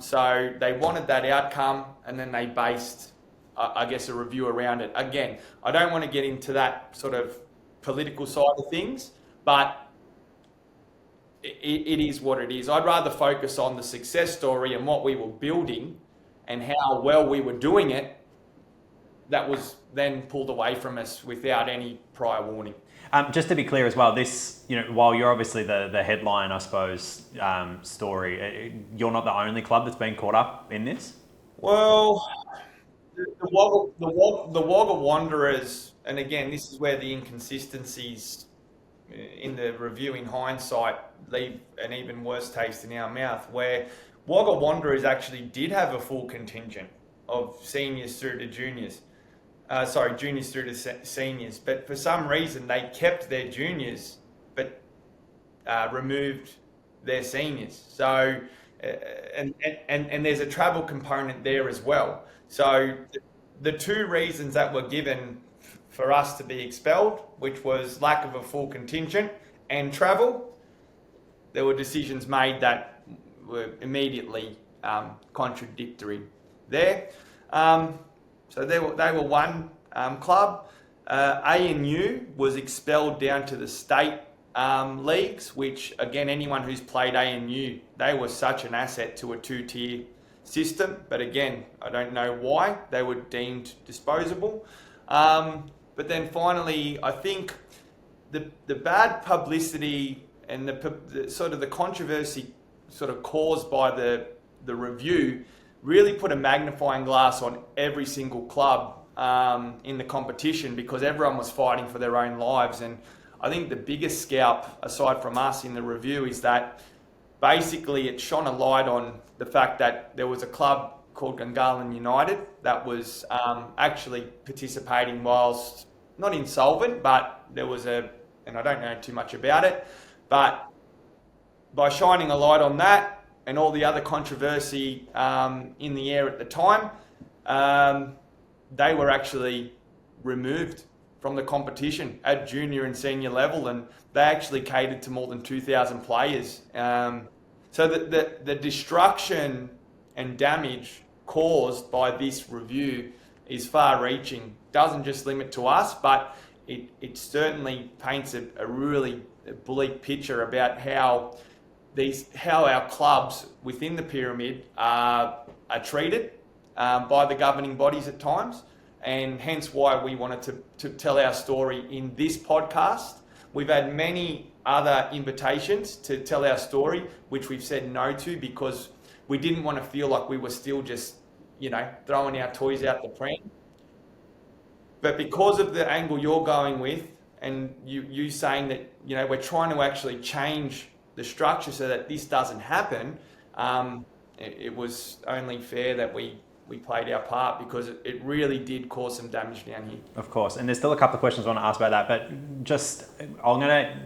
Speaker 4: So they wanted that outcome, and then they based, I guess, a review around it. Again, I don't want to get into that sort of political side of things, but it is what it is. I'd rather focus on the success story and what we were building and how well we were doing it. That was then pulled away from us without any prior warning.
Speaker 1: Just to be clear as well, this, while you're obviously the headline, I suppose, story, you're not the only club that's been caught up in this?
Speaker 4: Well, the Wagga Wanderers, and again, this is where the inconsistencies in the review in hindsight leave an even worse taste in our mouth, where Wagga Wanderers actually did have a full contingent of seniors through to juniors. Juniors through to seniors, but for some reason they kept their juniors, but removed their seniors. So, and there's a travel component there as well. So, the two reasons that were given for us to be expelled, which was lack of a full contingent and travel, there were decisions made that were immediately contradictory there. So they were one club. ANU was expelled down to the state leagues, which again, anyone who's played ANU, they were such an asset to a two-tier system. But again, I don't know why they were deemed disposable. But then finally, I think the bad publicity and the sort of the controversy sort of caused by the review really put a magnifying glass on every single club in the competition, because everyone was fighting for their own lives. And I think the biggest scalp, aside from us in the review, is that basically it shone a light on the fact that there was a club called Gungahlin United that was actually participating whilst not insolvent, but there was and I don't know too much about it, but by shining a light on that, and all the other controversy in the air at the time, they were actually removed from the competition at junior and senior level, and they actually catered to more than 2,000 players. So the destruction and damage caused by this review is far-reaching. Doesn't just limit to us, but it certainly paints a really bleak picture about how our clubs within the pyramid are treated by the governing bodies at times, and hence why we wanted to tell our story in this podcast. We've had many other invitations to tell our story, which we've said no to, because we didn't want to feel like we were still just, throwing our toys out the pram. But because of the angle you're going with, and you saying that, we're trying to actually change the structure so that this doesn't happen, it was only fair that we played our part, because it really did cause some damage down here.
Speaker 1: Of course, and there's still a couple of questions I want to ask about that, but I'm going to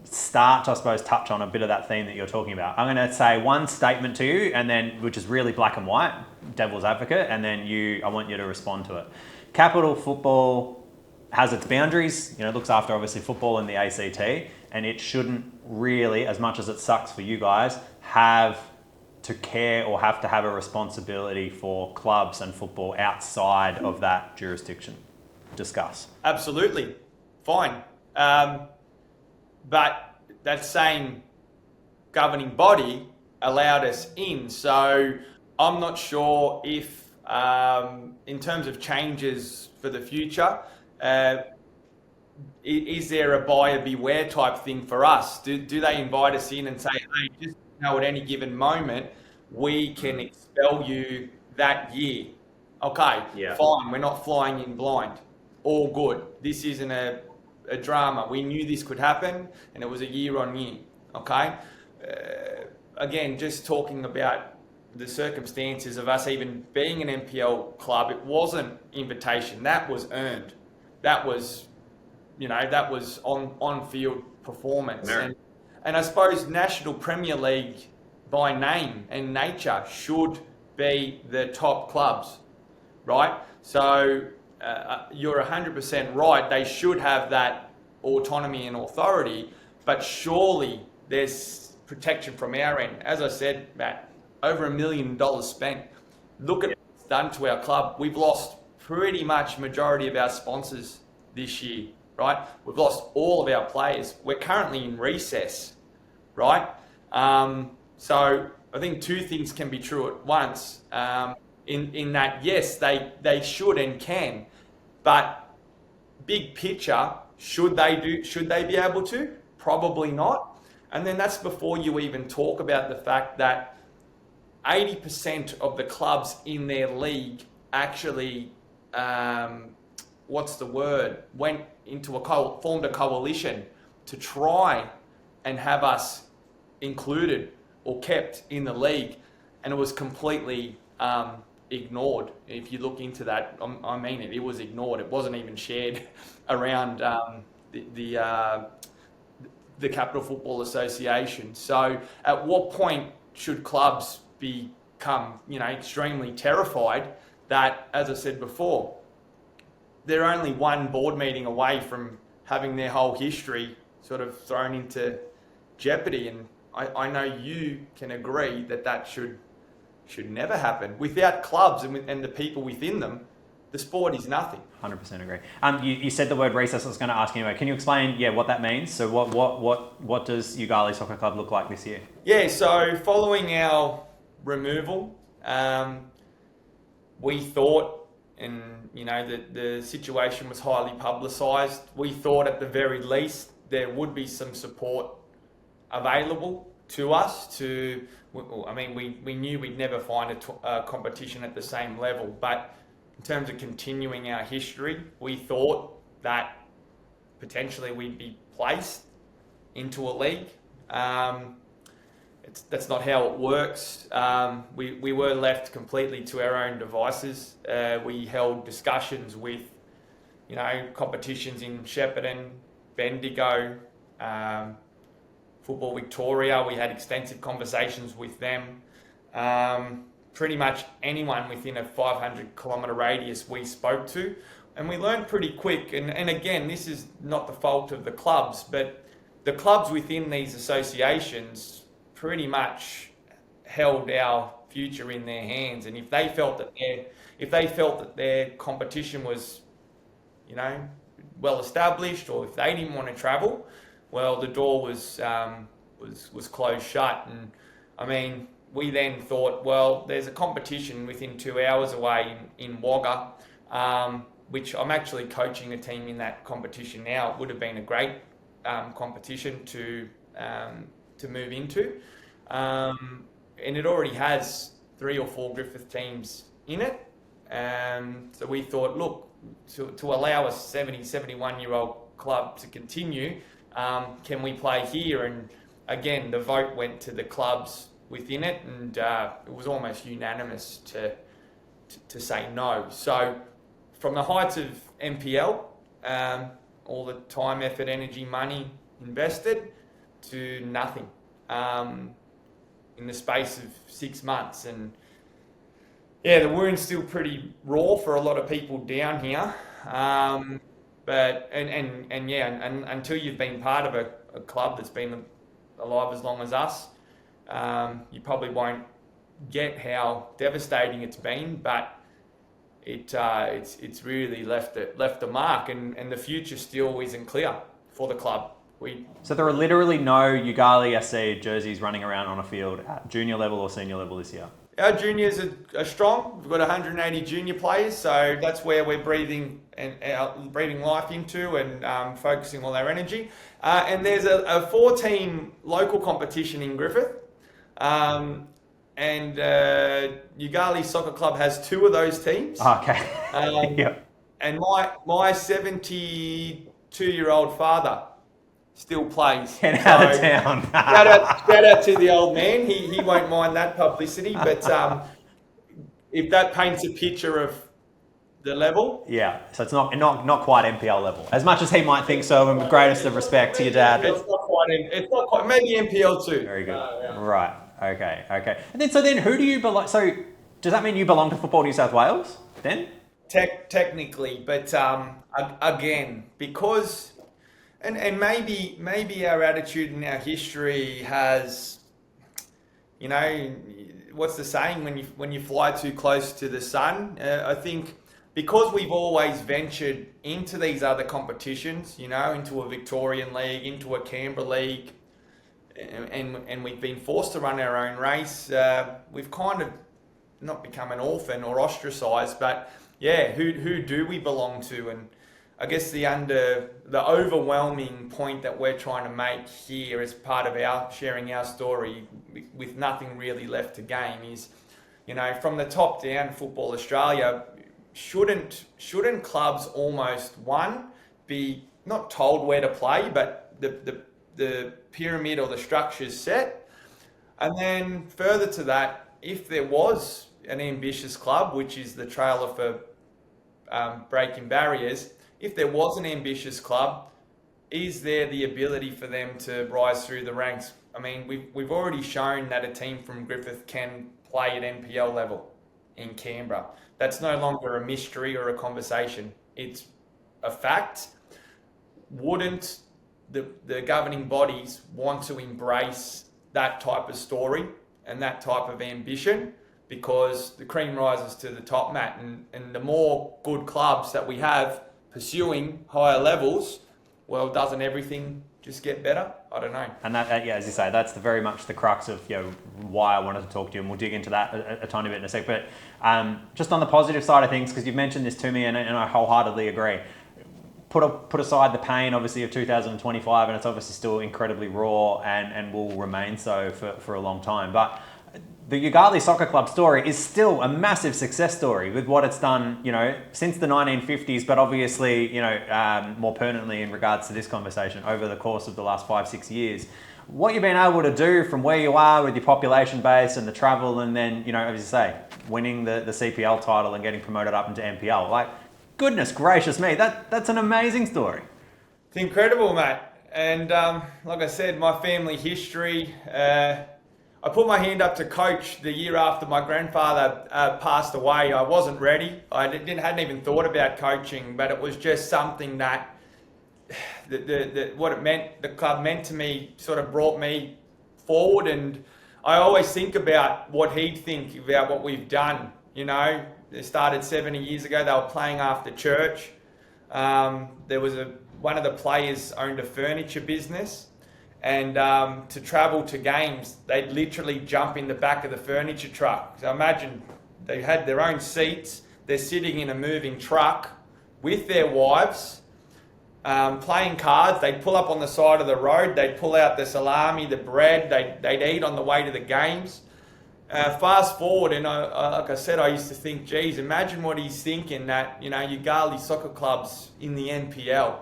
Speaker 1: start, I suppose, touch on a bit of that theme that you're talking about. I'm going to say one statement to you, and then, which is really black and white, devil's advocate, and then I want you to respond to it. Capital football has its boundaries, looks after obviously football and the ACT, and it shouldn't really, as much as it sucks for you guys, have to care or have to have a responsibility for clubs and football outside of that jurisdiction? Discuss.
Speaker 4: Absolutely. Fine. But that same governing body allowed us in. So I'm not sure if, in terms of changes for the future, is there a buyer beware type thing for us? Do they invite us in and say, hey, just know at any given moment, we can expel you that year? Okay, fine, we're not flying in blind. All good. This isn't a drama. We knew this could happen, and it was a year on year. Okay? Again, just talking about the circumstances of us even being an NPL club, it wasn't invitation. That was earned. That was, that was on-field performance. And I suppose National Premier League by name and nature should be the top clubs, right? So you're 100% right. They should have that autonomy and authority, but surely there's protection from our end. As I said, Matt, over $1 million spent. Look at what it's done to our club. We've lost pretty much majority of our sponsors this year, right? We've lost all of our players. We're currently in recess, right? So I think two things can be true at once. In that, yes, they should and can, but big picture, should they be able to? Probably not. And then that's before you even talk about the fact that 80% of the clubs in their league actually, went into formed a coalition to try and have us included or kept in the league, and it was completely ignored. If you look into that, I mean it was ignored. It wasn't even shared around the Capital Football Association. So at what point should clubs become, extremely terrified that, as I said before, they're only one board meeting away from having their whole history sort of thrown into jeopardy? And I know you can agree that should never happen. Without clubs and the people within them, the sport is nothing.
Speaker 1: 100% agree. You said the word recess. I was going to ask you anyway. Can you explain, what that means? So what does Yoogali Soccer Club look like this year?
Speaker 4: Yeah. So following our removal, we thought, and the situation was highly publicised. We thought at the very least there would be some support available to us. We knew we'd never find a competition at the same level, but in terms of continuing our history, we thought that potentially we'd be placed into a league. That's not how it works. We were left completely to our own devices. We held discussions with, competitions in Shepparton, Bendigo, Football Victoria. We had extensive conversations with them. Pretty much anyone within a 500 kilometre radius we spoke to, and we learned pretty quick, and again, this is not the fault of the clubs, but the clubs within these associations pretty much held our future in their hands. And if they felt that their competition was, well established, or if they didn't want to travel, well, the door was closed shut. And we then thought, well, there's a competition within 2 hours away in Wagga, which I'm actually coaching a team in that competition now. It would have been a great competition to move into. And it already has 3 or 4 Griffith teams in it. So we thought, look, to allow a 70, 71-year-old club to continue, can we play here? And again, the vote went to the clubs within it, and it was almost unanimous to say no. So from the heights of NPL, all the time, effort, energy, money invested, to nothing in the space of 6 months. And yeah, the wound's still pretty raw for a lot of people down here. But until you've been part of a club that's been alive as long as us, you probably won't get how devastating it's been, but it's really left a mark, and the future still isn't clear for the club.
Speaker 1: So there are literally no Yoogali SC jerseys running around on a field at junior level or senior level this year.
Speaker 4: Our juniors are strong. We've got 180 junior players, so that's where we're breathing life into and focusing all our energy. And there's a 4-team local competition in Griffith, and Yoogali Soccer Club has 2 of those teams.
Speaker 1: Okay. Yep.
Speaker 4: And my 72-year-old father still plays.
Speaker 1: Get out of town.
Speaker 4: Shout out to the old man. He won't mind that publicity, but if that paints a picture of the level.
Speaker 1: Yeah, so it's not quite NPL level. As much as he might think so, and with greatest of respect to your dad.
Speaker 4: It's not quite, maybe NPL too.
Speaker 1: Very good. Yeah. Right. Okay. And then who do you belong? So does that mean you belong to Football New South Wales then?
Speaker 4: Technically, but again, because and maybe our attitude and our history has, what's the saying, when you fly too close to the sun? I think because we've always ventured into these other competitions, into a Victorian league, into a Canberra league, and we've been forced to run our own race, we've kind of not become an orphan or ostracised, but yeah, who do we belong to? And I guess the overwhelming point that we're trying to make here as part of our sharing our story with nothing really left to gain is, from the top down, Football Australia, shouldn't clubs almost, be not told where to play, but the pyramid or the structure's set? And then further to that, if there was an ambitious club, which is the trailer for breaking barriers, if there was an ambitious club, is there the ability for them to rise through the ranks? I mean, we've already shown that a team from Griffith can play at NPL level in Canberra. That's no longer a mystery or a conversation. It's a fact. Wouldn't the governing bodies want to embrace that type of story and that type of ambition? Because the cream rises to the top, Matt, and the more good clubs that we have pursuing higher levels, well, doesn't everything just get better? I don't know.
Speaker 1: And that, as you say, that's very much the crux of why I wanted to talk to you, and we'll dig into that a tiny bit in a sec. But just on the positive side of things, because you've mentioned this to me, and I wholeheartedly agree. Put aside the pain, obviously, of 2025, and it's obviously still incredibly raw and will remain so for a long time. But the Yoogali Soccer Club story is still a massive success story with what it's done, since the 1950s, but obviously, more pertinently in regards to this conversation over the course of the last 5-6 years. What you've been able to do from where you are with your population base and the travel, and then, as you say, winning the CPL title and getting promoted up into NPL. Like, goodness gracious me, that's an amazing story.
Speaker 4: It's incredible, Matt. And like I said, my family history, I put my hand up to coach the year after my grandfather passed away. I wasn't ready. I hadn't even thought about coaching, but it was just something that what it meant, the club meant to me, sort of brought me forward. And I always think about what he'd think about what we've done. They started 70 years ago. They were playing after church. There was one of the players owned a furniture business. And to travel to games, they'd literally jump in the back of the furniture truck. So imagine they had their own seats. They're sitting in a moving truck with their wives, playing cards. They'd pull up on the side of the road. They'd pull out the salami, the bread. They'd eat on the way to the games. Fast forward, and like I said, I used to think, geez, imagine what he's thinking that, Yoogali Soccer Club's in the NPL.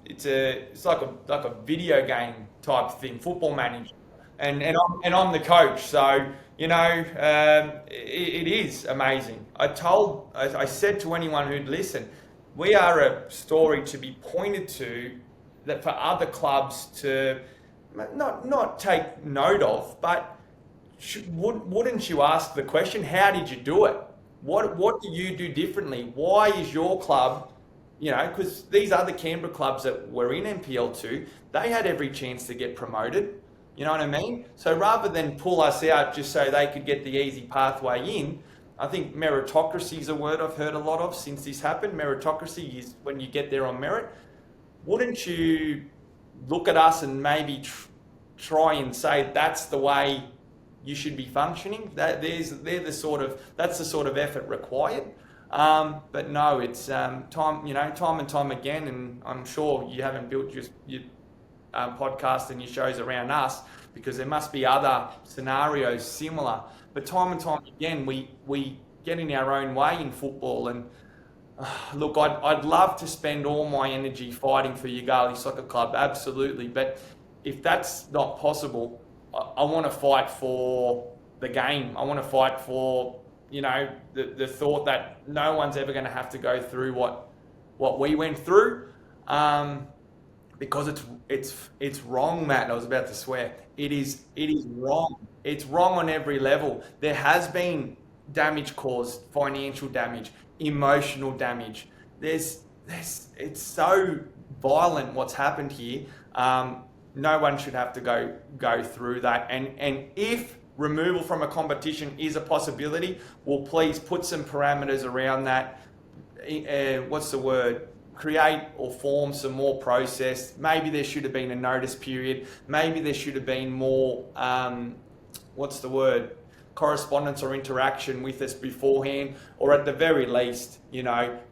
Speaker 4: It's like a video game type thing, Football Manager, and I'm the coach, so it is amazing. I said to anyone who'd listen, we are a story to be pointed to, that for other clubs to not take note of, but wouldn't you ask the question, how did you do it? What do you do differently? Why is your club? Because these other Canberra clubs that were in NPL2, they had every chance to get promoted. You know what I mean? So rather than pull us out just so they could get the easy pathway in, I think meritocracy is a word I've heard a lot of since this happened. Meritocracy is when you get there on merit. Wouldn't you look at us and maybe try and say that's the way you should be functioning? That's the sort of effort required. But no, it's time and time again, and I'm sure you haven't built your podcast and your shows around us, because there must be other scenarios similar. But time and time again, we get in our own way in football. And look, I'd love to spend all my energy fighting for Yoogali Soccer Club, absolutely. But if that's not possible, I want to fight for the game. I want to fight for, the thought that no one's ever going to have to go through what we went through. Because it's wrong, Matt. I was about to swear. It is wrong. It's wrong on every level. There has been damage caused, financial damage, emotional damage. It's so violent what's happened here. No one should have to go through that. And if removal from a competition is a possibility, well, please put some parameters around that. Create or form some more process. Maybe there should have been a notice period. Maybe there should have been more, correspondence or interaction with us beforehand, or at the very least,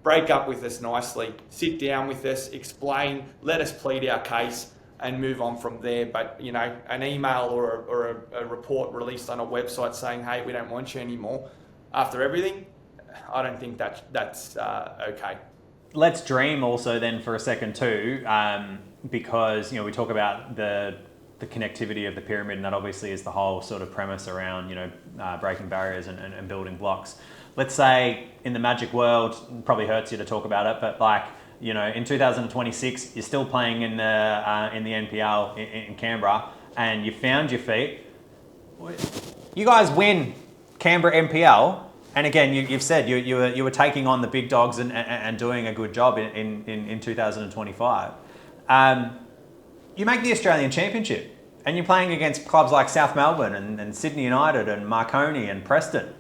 Speaker 4: break up with us nicely, sit down with us, explain, let us plead our case and move on from there. But, an email or a report released on a website saying, hey, we don't want you anymore after everything, I don't think that's okay.
Speaker 1: Let's dream also then for a second too, because we talk about the connectivity of the pyramid, and that obviously is the whole sort of premise around breaking barriers and building blocks. Let's say in the magic world, it probably hurts you to talk about it, but in 2026 you're still playing in the NPL in Canberra, and you found your feet. You guys win Canberra NPL. And again, you've said you were taking on the big dogs and doing a good job in 2025. You make the Australian Championship, and you're playing against clubs like South Melbourne and Sydney United and Marconi and Preston.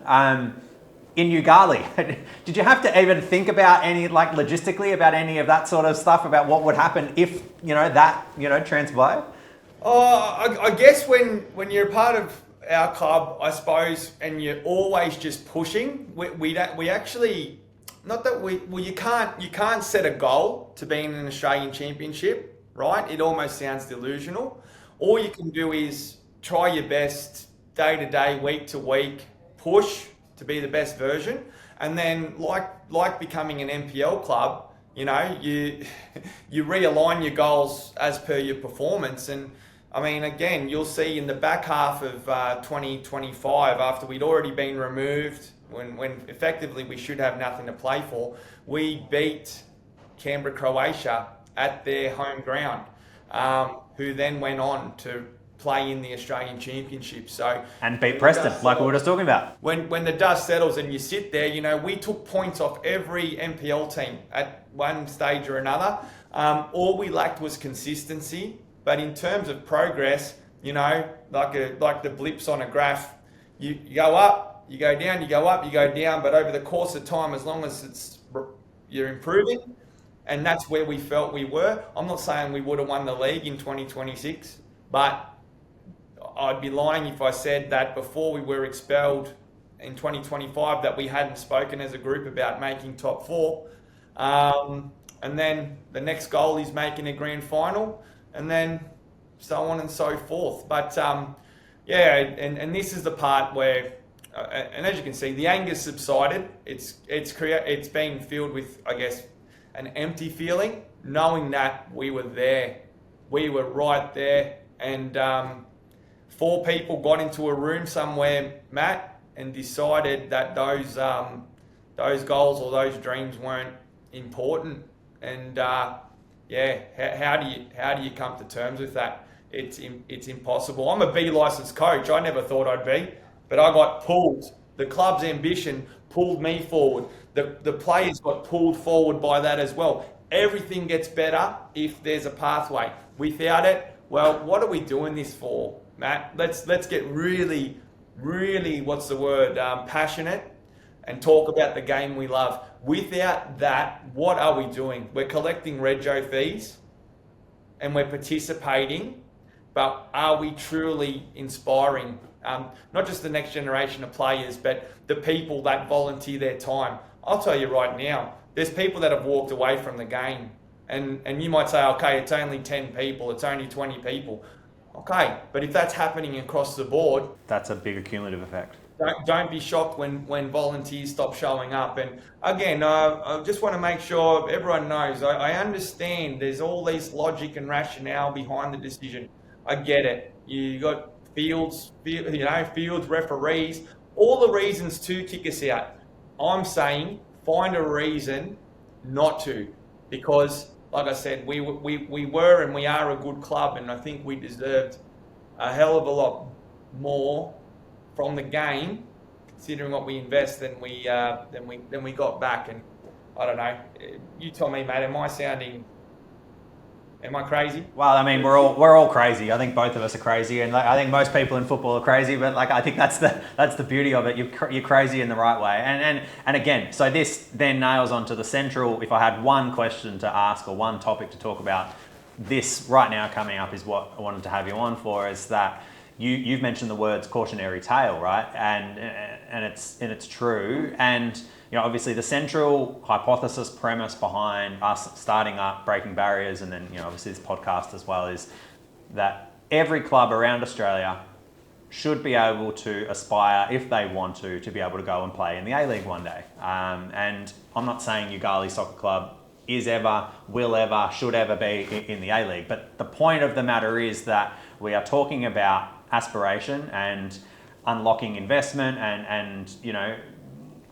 Speaker 1: In Yoogali, did you have to even think about logistically about any of that sort of stuff, about what would happen if that transpired?
Speaker 4: I guess when you're a part of our club, I suppose, and you're always just pushing. We actually, not that you can't set a goal to be in an Australian Championship, right? It almost sounds delusional. All you can do is try your best day to day, week to week, push to be the best version, and then like becoming an NPL club, you realign your goals as per your performance. And I mean, again, you'll see in the back half of 2025, after we'd already been removed, when effectively we should have nothing to play for, we beat Canberra, Croatia at their home ground, who then went on to play in the Australian Championship.
Speaker 1: And beat Preston, like we were just talking about.
Speaker 4: When the dust settles and you sit there, we took points off every NPL team at one stage or another. All we lacked was consistency. But in terms of progress, like the blips on a graph, you go up, you go down, you go up, you go down. But over the course of time, as long as you're improving, and that's where we felt we were. I'm not saying we would have won the league in 2026, but I'd be lying if I said that before we were expelled in 2025 that we hadn't spoken as a group about making top four. And then the next goal is making a grand final. And then so on and so forth. But and this is the part where, and as you can see, the anger's subsided. It's been filled with, I guess, an empty feeling, knowing that we were there, we were right there, and 4 people got into a room somewhere, Matt, and decided that those goals or those dreams weren't important, and. How do you come to terms with that? It's impossible. I'm a B licensed coach. I never thought I'd be, but I got pulled. The club's ambition pulled me forward. The players got pulled forward by that as well. Everything gets better if there's a pathway. Without it, well, what are we doing this for? Matt. Let's get really, what's the word, passionate and talk about the game we love. Without that, what are we doing? We're collecting rego fees and we're participating, but are we truly inspiring not just the next generation of players, but the people that volunteer their time? I'll tell you right now, there's people that have walked away from the game, and you might say, okay, it's only 10 people, it's only 20 people. Okay, but if that's happening across the board,
Speaker 1: that's a bigger cumulative effect.
Speaker 4: Don't be shocked when volunteers stop showing up. And again, I just want to make sure everyone knows, I understand there's all these logic and rationale behind the decision. I get it. You got fields, referees, all the reasons to kick us out. I'm saying find a reason not to, because like I said, we were and we are a good club, and I think we deserved a hell of a lot more from the game, considering what we invest than we got back. And I don't know. You tell me, mate. Am I crazy?
Speaker 1: Well, I mean, we're all crazy. I think both of us are crazy, and I think most people in football are crazy. But I think that's the beauty of it. You're crazy in the right way. And again, so this then nails onto the central. If I had one question to ask or one topic to talk about, this right now coming up is what I wanted to have you on for. Is that you've mentioned the words cautionary tale, right? And it's true. And obviously the central hypothesis premise behind us starting up Breaking Barriers, and then obviously this podcast as well, is that every club around Australia should be able to aspire, if they want to be able to go and play in the A-League one day. And I'm not saying Yoogali Soccer Club is ever, will ever, should ever be in the A-League, but the point of the matter is that we are talking about aspiration and unlocking investment and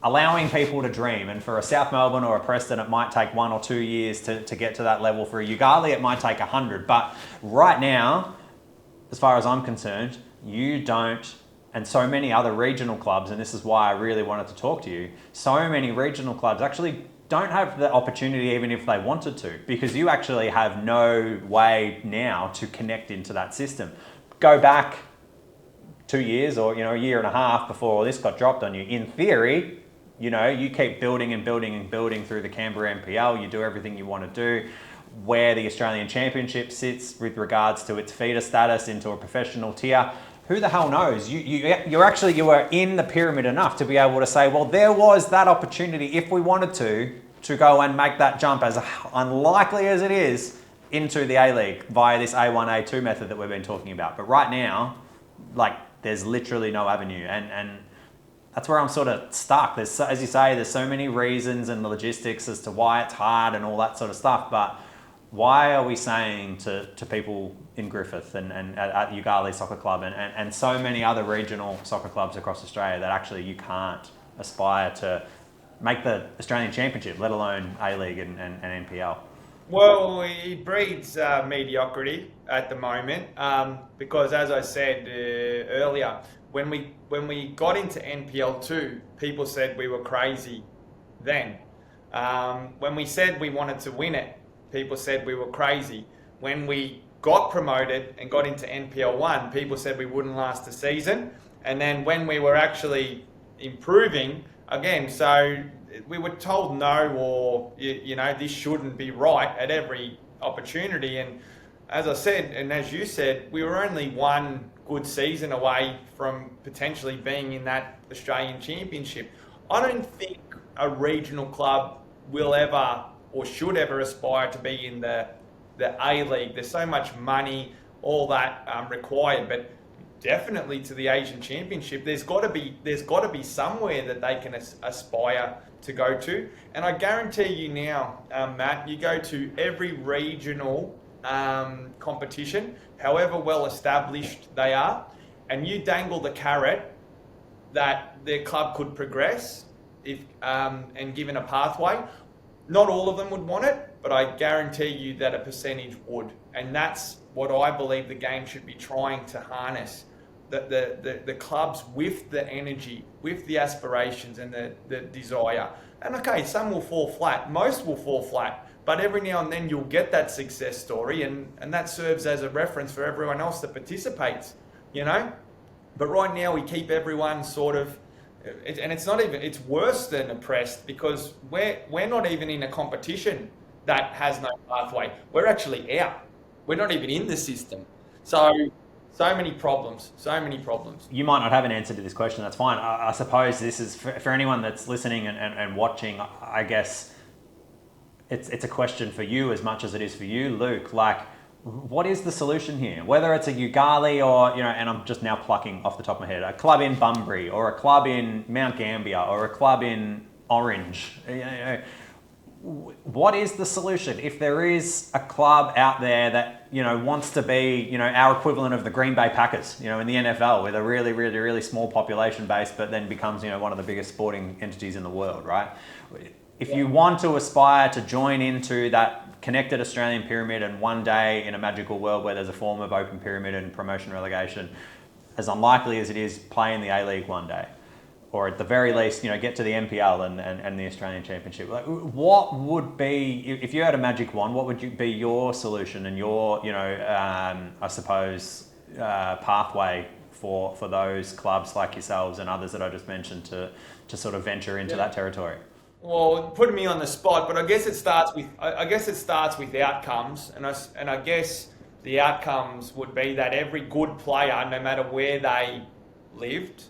Speaker 1: allowing people to dream. And for a South Melbourne or a Preston, it might take 1 or 2 years to get to that level. For a Yoogali, it might take 100. But right now, as far as I'm concerned, you don't, and so many other regional clubs, and this is why I really wanted to talk to you, so many regional clubs actually don't have the opportunity even if they wanted to, because you actually have no way now to connect into that system. Go back 2 years or a year and a half before all this got dropped on you. In theory, you keep building and building and building through the Canberra NPL. You do everything you want to do. Where the Australian Championship sits with regards to its feeder status into a professional tier, who the hell knows? You were in the pyramid enough to be able to say, well, there was that opportunity if we wanted to go and make that jump, as unlikely as it is, into the A-League via this A1, A2 method that we've been talking about. But right now, there's literally no avenue. And that's where I'm sort of stuck. There's, as you say, there's so many reasons and the logistics as to why it's hard and all that sort of stuff. But why are we saying to people in Griffith and at Yoogali Soccer Club and so many other regional soccer clubs across Australia that actually you can't aspire to make the Australian Championship, let alone A-League and NPL?
Speaker 4: Well, it breeds mediocrity at the moment because, as I said earlier, when we got into NPL2, people said we were crazy then. When we said we wanted to win it, people said we were crazy. When we got promoted and got into NPL1, people said we wouldn't last a season. And then when we were actually improving, again, so we were told no, or this shouldn't be right at every opportunity. And as I said, and as you said, we were only one good season away from potentially being in that Australian Championship. I don't think a regional club will ever or should ever aspire to be in the A-League. There's so much money, all that required, but definitely to the Asian Championship, there's got to be somewhere that they can aspire to go to. And I guarantee you now, Matt, you go to every regional competition, however well established they are, and you dangle the carrot that their club could progress if and given a pathway. Not all of them would want it, but I guarantee you that a percentage would. And that's what I believe the game should be trying to harness. The clubs with the energy, with the aspirations and the desire. And okay, some will fall flat, most will fall flat, but every now and then you'll get that success story and that serves as a reference for everyone else that participates. you know. But right now we keep everyone sort of, and it's not even, it's worse than oppressed, because we're not even in a competition that has no pathway. We're actually out. We're not even in the system. So many problems.
Speaker 1: You might not have an answer to this question. That's fine. I suppose this is for anyone that's listening and watching. I guess it's a question for you as much as it is for you, Luke. Like, what is the solution here? Whether it's a Yoogali or, and I'm just now plucking off the top of my head, a club in Bunbury or a club in Mount Gambier or a club in Orange. What is the solution? If there is a club out there that, wants to be, our equivalent of the Green Bay Packers, in the NFL, with a really, really, really small population base, but then becomes, one of the biggest sporting entities in the world, right? If you want to aspire to join into that connected Australian pyramid, and one day in a magical world where there's a form of open pyramid and promotion relegation, as unlikely as it is, play in the A-League one day, or at the very least, get to the NPL and the Australian Championship. Like, what would be, if you had a magic wand, what would be your solution and your, I suppose, pathway for those clubs like yourselves and others that I just mentioned to sort of venture into that territory?
Speaker 4: Well, putting me on the spot, but I guess it starts with outcomes, and I guess the outcomes would be that every good player, no matter where they lived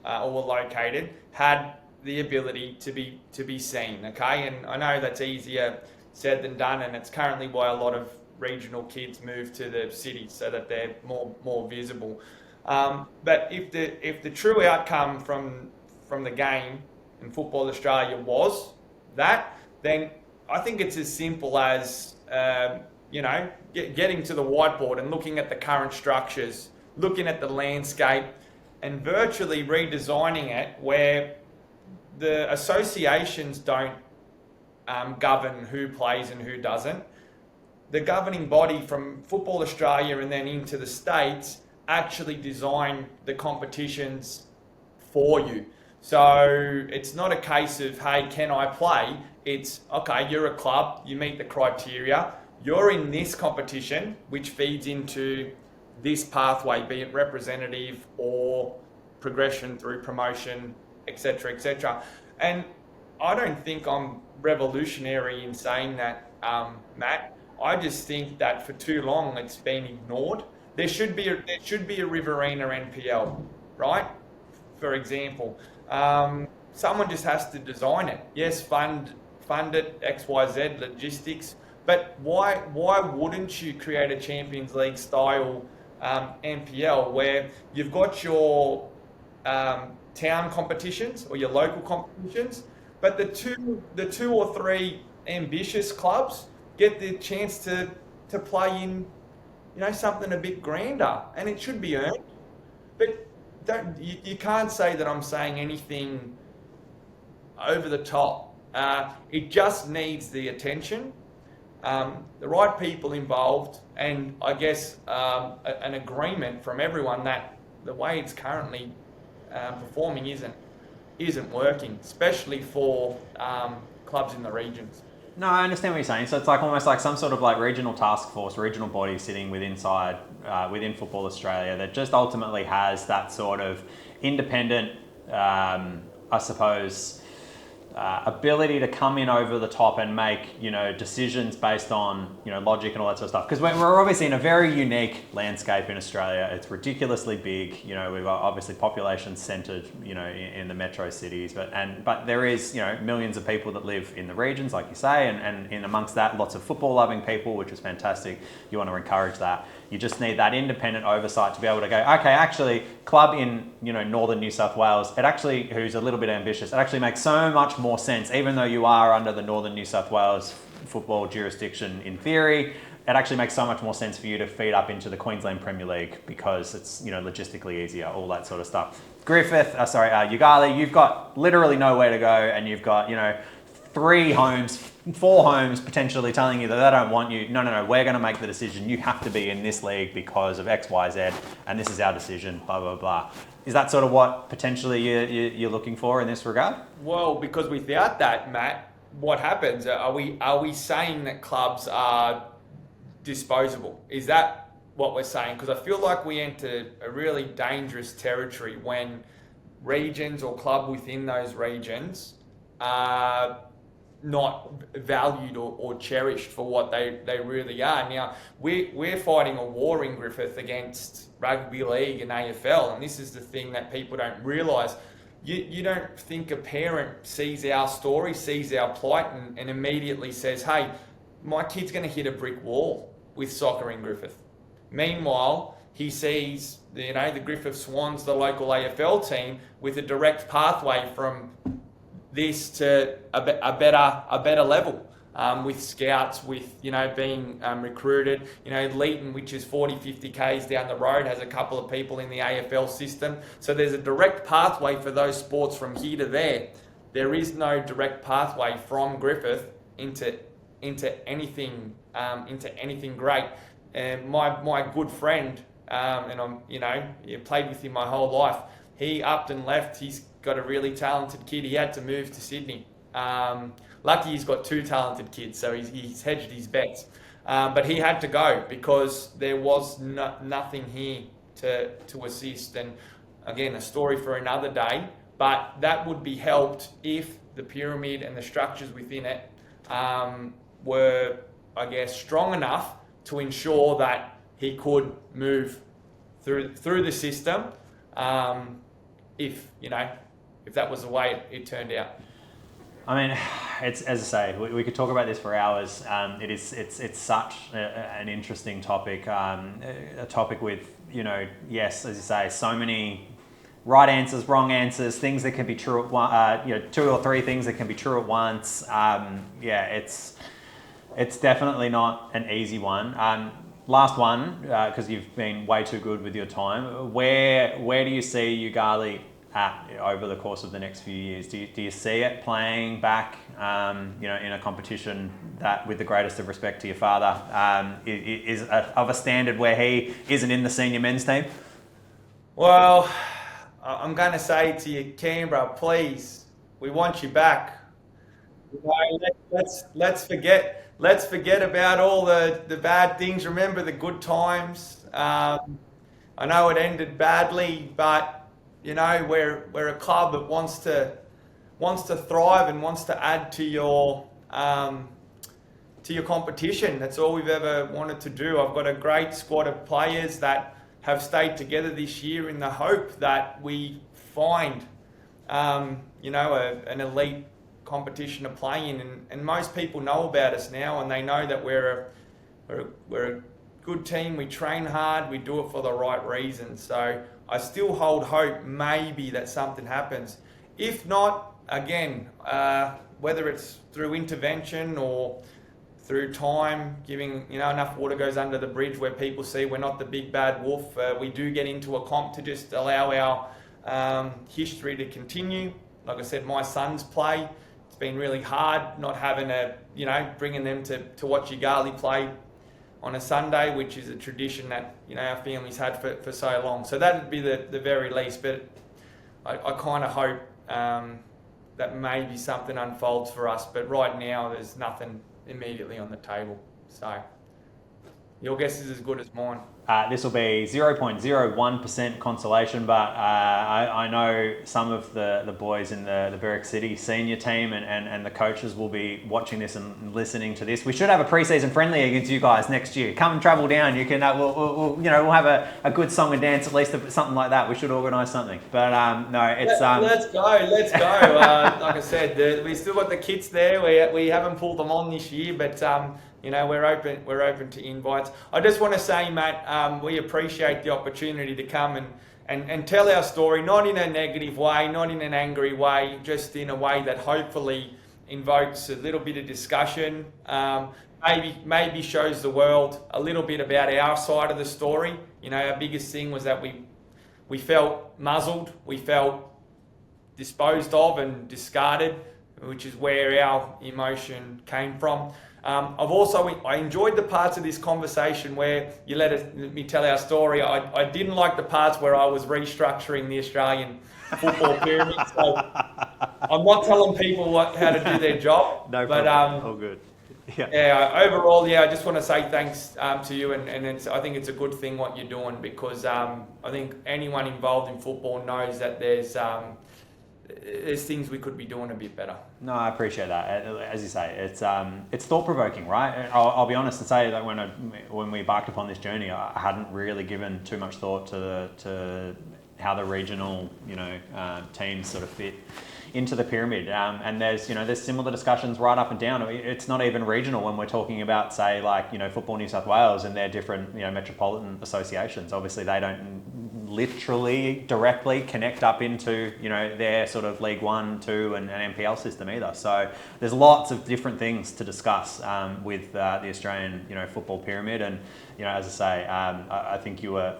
Speaker 4: or were located, had the ability to be seen. Okay, and I know that's easier said than done, and it's currently why a lot of regional kids move to the cities so that they're more visible. But if the true outcome from the game in Football Australia was that, then I think it's as simple as getting to the whiteboard and looking at the current structures, looking at the landscape, and virtually redesigning it where the associations don't govern who plays and who doesn't. The governing body from Football Australia and then into the States actually design the competitions for you. So it's not a case of, hey, can I play? It's, okay, you're a club, you meet the criteria, you're in this competition, which feeds into this pathway, be it representative or progression through promotion, etc., etc. And I don't think I'm revolutionary in saying that, Matt. I just think that for too long it's been ignored. There should be a Riverina NPL, right? For example. Someone just has to design it. Yes, fund it, XYZ, logistics. But why wouldn't you create a Champions League style NPL where you've got your town competitions or your local competitions, but the two or three ambitious clubs get the chance to play in, something a bit grander, and it should be earned. But you can't say that I'm saying anything over the top. It just needs the attention, the right people involved, and I guess an agreement from everyone that the way it's currently performing isn't working, especially for clubs in the regions.
Speaker 1: No, I understand what you're saying. So it's like almost like some sort of like regional task force, regional body sitting within Football Australia that just ultimately has that sort of independent, I suppose, ability to come in over the top and make, decisions based on, logic and all that sort of stuff. Because we're obviously in a very unique landscape in Australia. It's ridiculously big. We've got obviously population centered, in the metro cities, but there is, millions of people that live in the regions, like you say, and in amongst that, lots of football loving people, which is fantastic. You want to encourage that. You just need that independent oversight to be able to go, okay, actually, club in, northern New South Wales, who's a little bit ambitious, it actually makes so much more sense, even though you are under the northern New South Wales football jurisdiction in theory, it actually makes so much more sense for you to feed up into the Queensland Premier League because it's, logistically easier, all that sort of stuff. Yoogali, you've got literally nowhere to go, and you've got, 4 homes potentially telling you that they don't want you. No, we're going to make the decision. You have to be in this league because of X, Y, Z, and this is our decision, blah, blah, blah. Is that sort of what potentially you're looking for in this regard?
Speaker 4: Well, because without that, Matt, what happens? Are we saying that clubs are disposable? Is that what we're saying, because I feel like we enter a really dangerous territory when regions or club within those regions are not valued or cherished for what they really are. Now, we're fighting a war in Griffith against rugby league and AFL, and this is the thing that people don't realise. You don't think a parent sees our story, sees our plight, and immediately says, hey, my kid's going to hit a brick wall with soccer in Griffith. Meanwhile, he sees the Griffith Swans, the local AFL team, with a direct pathway from this to a better level, with scouts, with being recruited. Leeton, which is 40-50 k's down the road, has a couple of people in the AFL system. So there's a direct pathway for those sports from here to there. There is no direct pathway from Griffith into anything great. And my good friend, and I'm played with him my whole life. He upped and left. He's got a really talented kid. He had to move to Sydney. Lucky he's got two talented kids, so he's hedged his bets. But he had to go because there was nothing here to assist. And again, a story for another day. But that would be helped if the pyramid and the structures within it were, I guess, strong enough to ensure that he could move through the system. If that was the way it turned out.
Speaker 1: I mean, it's, as I say, we could talk about this for hours. It's such an interesting topic, a topic with, yes, as you say, so many right answers, wrong answers, things that can be true at one, two or three things that can be true at once. It's definitely not an easy one. Last one, because you've been way too good with your time. Where do you see Yoogali at over the course of the next few years? Do you see it playing back, in a competition that, with the greatest of respect to your father, is of a standard where he isn't in the senior men's team?
Speaker 4: Well, I'm going to say to you, Canberra, please, we want you back. Let's forget about all the bad things. Remember the good times. I know it ended badly, but we're a club that wants to thrive and wants to add to your competition. That's all we've ever wanted to do. I've got a great squad of players that have stayed together this year in the hope that we find an elite competition to play in, and most people know about us now, and they know that we're a good team. We train hard, we do it for the right reasons. So I still hold hope maybe that something happens. If not, again, whether it's through intervention or through time, giving enough water goes under the bridge where people see we're not the big bad wolf. We do get into a comp to just allow our history to continue. Like I said, my sons play. It's been really hard not having bringing them to watch Yoogali play on a Sunday, which is a tradition that our family's had for so long. So that'd be the very least. But I kind of hope that maybe something unfolds for us. But right now, there's nothing immediately on the table. So your guess is as good as mine.
Speaker 1: This will be 0.01% consolation, but I know some of the boys in the Berwick City senior team and the coaches will be watching this and listening to this. We should have a pre-season friendly against you guys next year. Come and travel down. You can we'll have a good song and dance, at least something like that. We should organise something. But no, it's
Speaker 4: let's go. Like I said, we still got the kits there. We haven't pulled them on this year, but we're open to invites. I just want to say, Matt, we appreciate the opportunity to come and tell our story, not in a negative way, not in an angry way, just in a way that hopefully invokes a little bit of discussion, maybe shows the world a little bit about our side of the story. Our biggest thing was that we felt muzzled, we felt disposed of and discarded, which is where our emotion came from. I enjoyed the parts of this conversation where you let me tell our story. I didn't like the parts where I was restructuring the Australian football pyramid. So I'm not telling people how to do their job.
Speaker 1: No problem. All good.
Speaker 4: Overall, I just want to say thanks to you, and I think it's a good thing what you're doing, because I think anyone involved in football knows that there's things we could be doing a bit better.
Speaker 1: No, I appreciate that. As you say, it's thought-provoking, right? I'll be honest and say that when we embarked upon this journey, I hadn't really given too much thought to how the regional teams sort of fit into the pyramid, and there's similar discussions right up and down. I mean, it's not even regional when we're talking about, say, like Football New South Wales and their different metropolitan associations. Obviously, they don't literally directly connect up into their sort of League 1, 2 and NPL system either. So there's lots of different things to discuss with the Australian football pyramid, and as I say, I think you were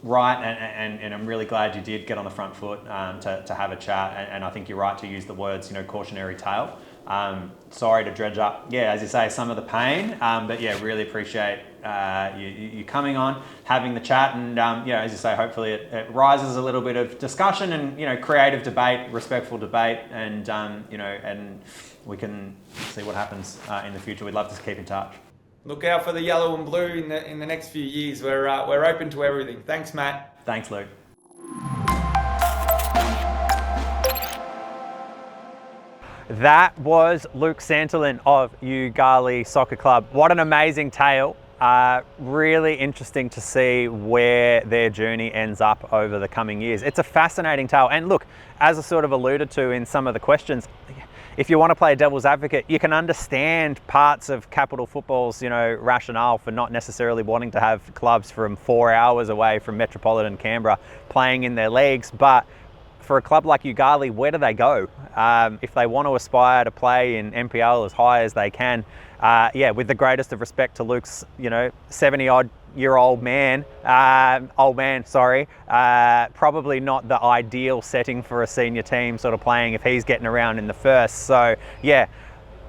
Speaker 1: right, and I'm really glad you did get on the front foot to have a chat, and I think you're right to use the words cautionary tale. Sorry to dredge up, as you say, some of the pain, but really appreciate you coming on, having the chat, and as you say, hopefully it rises a little bit of discussion and creative debate, respectful debate, and and we can see what happens in the future. We'd love to keep in touch.
Speaker 4: Look out for the yellow and blue in the next few years. We're open to everything. Thanks, Matt.
Speaker 1: Thanks, Luke. That was Luke Santolin of Yoogali Soccer Club. What an amazing tale. Really interesting to see where their journey ends up over the coming years. It's a fascinating tale. And look, as I sort of alluded to in some of the questions, if you want to play devil's advocate, you can understand parts of Capital Football's, rationale for not necessarily wanting to have clubs from 4 hours away from metropolitan Canberra playing in their leagues. But for a club like Yoogali, where do they go? If they want to aspire to play in NPL as high as they can, with the greatest of respect to Luke's, 70-odd-year-old man, probably not the ideal setting for a senior team sort of playing if he's getting around in the first. So,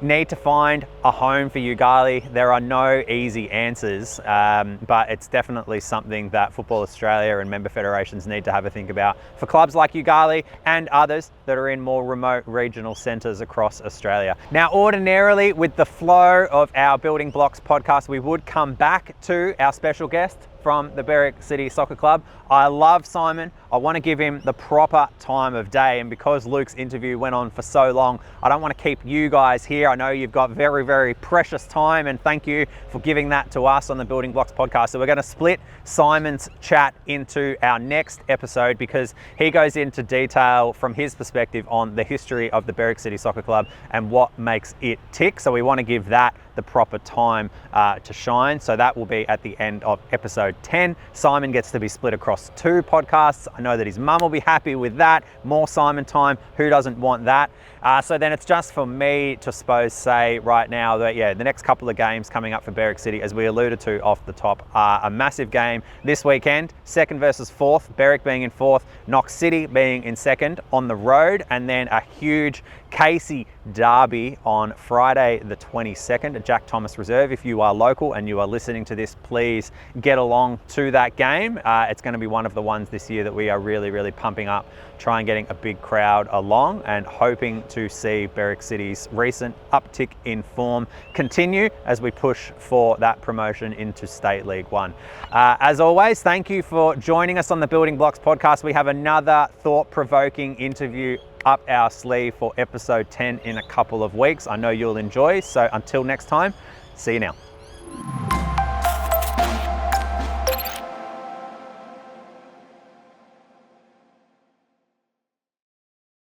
Speaker 1: need to find a home for Yoogali. There are no easy answers, but it's definitely something that Football Australia and member federations need to have a think about for clubs like Yoogali and others that are in more remote regional centres across Australia. Now, ordinarily, with the flow of our Building Blocks podcast, we would come back to our special guest from the Berwick City Soccer Club. I love Simon. I want to give him the proper time of day, and because Luke's interview went on for so long, I don't want to keep you guys here. I know you've got very, very precious time, and thank you for giving that to us on the Building Blocks podcast. So we're going to split Simon's chat into our next episode, because he goes into detail from his perspective on the history of the Berwick City Soccer Club and what makes it tick. So we want to give that the proper time to shine. So that will be at the end of episode 10. Simon gets to be split across 2 podcasts. I know that his mum will be happy with that. More Simon time. Who doesn't want that? So then it's just for me to say right now that, the next couple of games coming up for Berwick City, as we alluded to off the top, are a massive game this weekend. 2nd versus 4th, Berwick being in 4th, Knox City being in 2nd on the road, and then a huge Casey derby on Friday the 22nd at Jack Thomas Reserve. If you are local and you are listening to this, please get along to that game. It's going to be one of the ones this year that we are really, really pumping up, trying getting a big crowd along, and hoping to see Berwick City's recent uptick in form continue as we push for that promotion into State League 1. As always, thank you for joining us on the Building Blocks podcast. We have another thought-provoking interview up our sleeve for episode 10 in a couple of weeks. I know you'll enjoy. So until next time, see you now.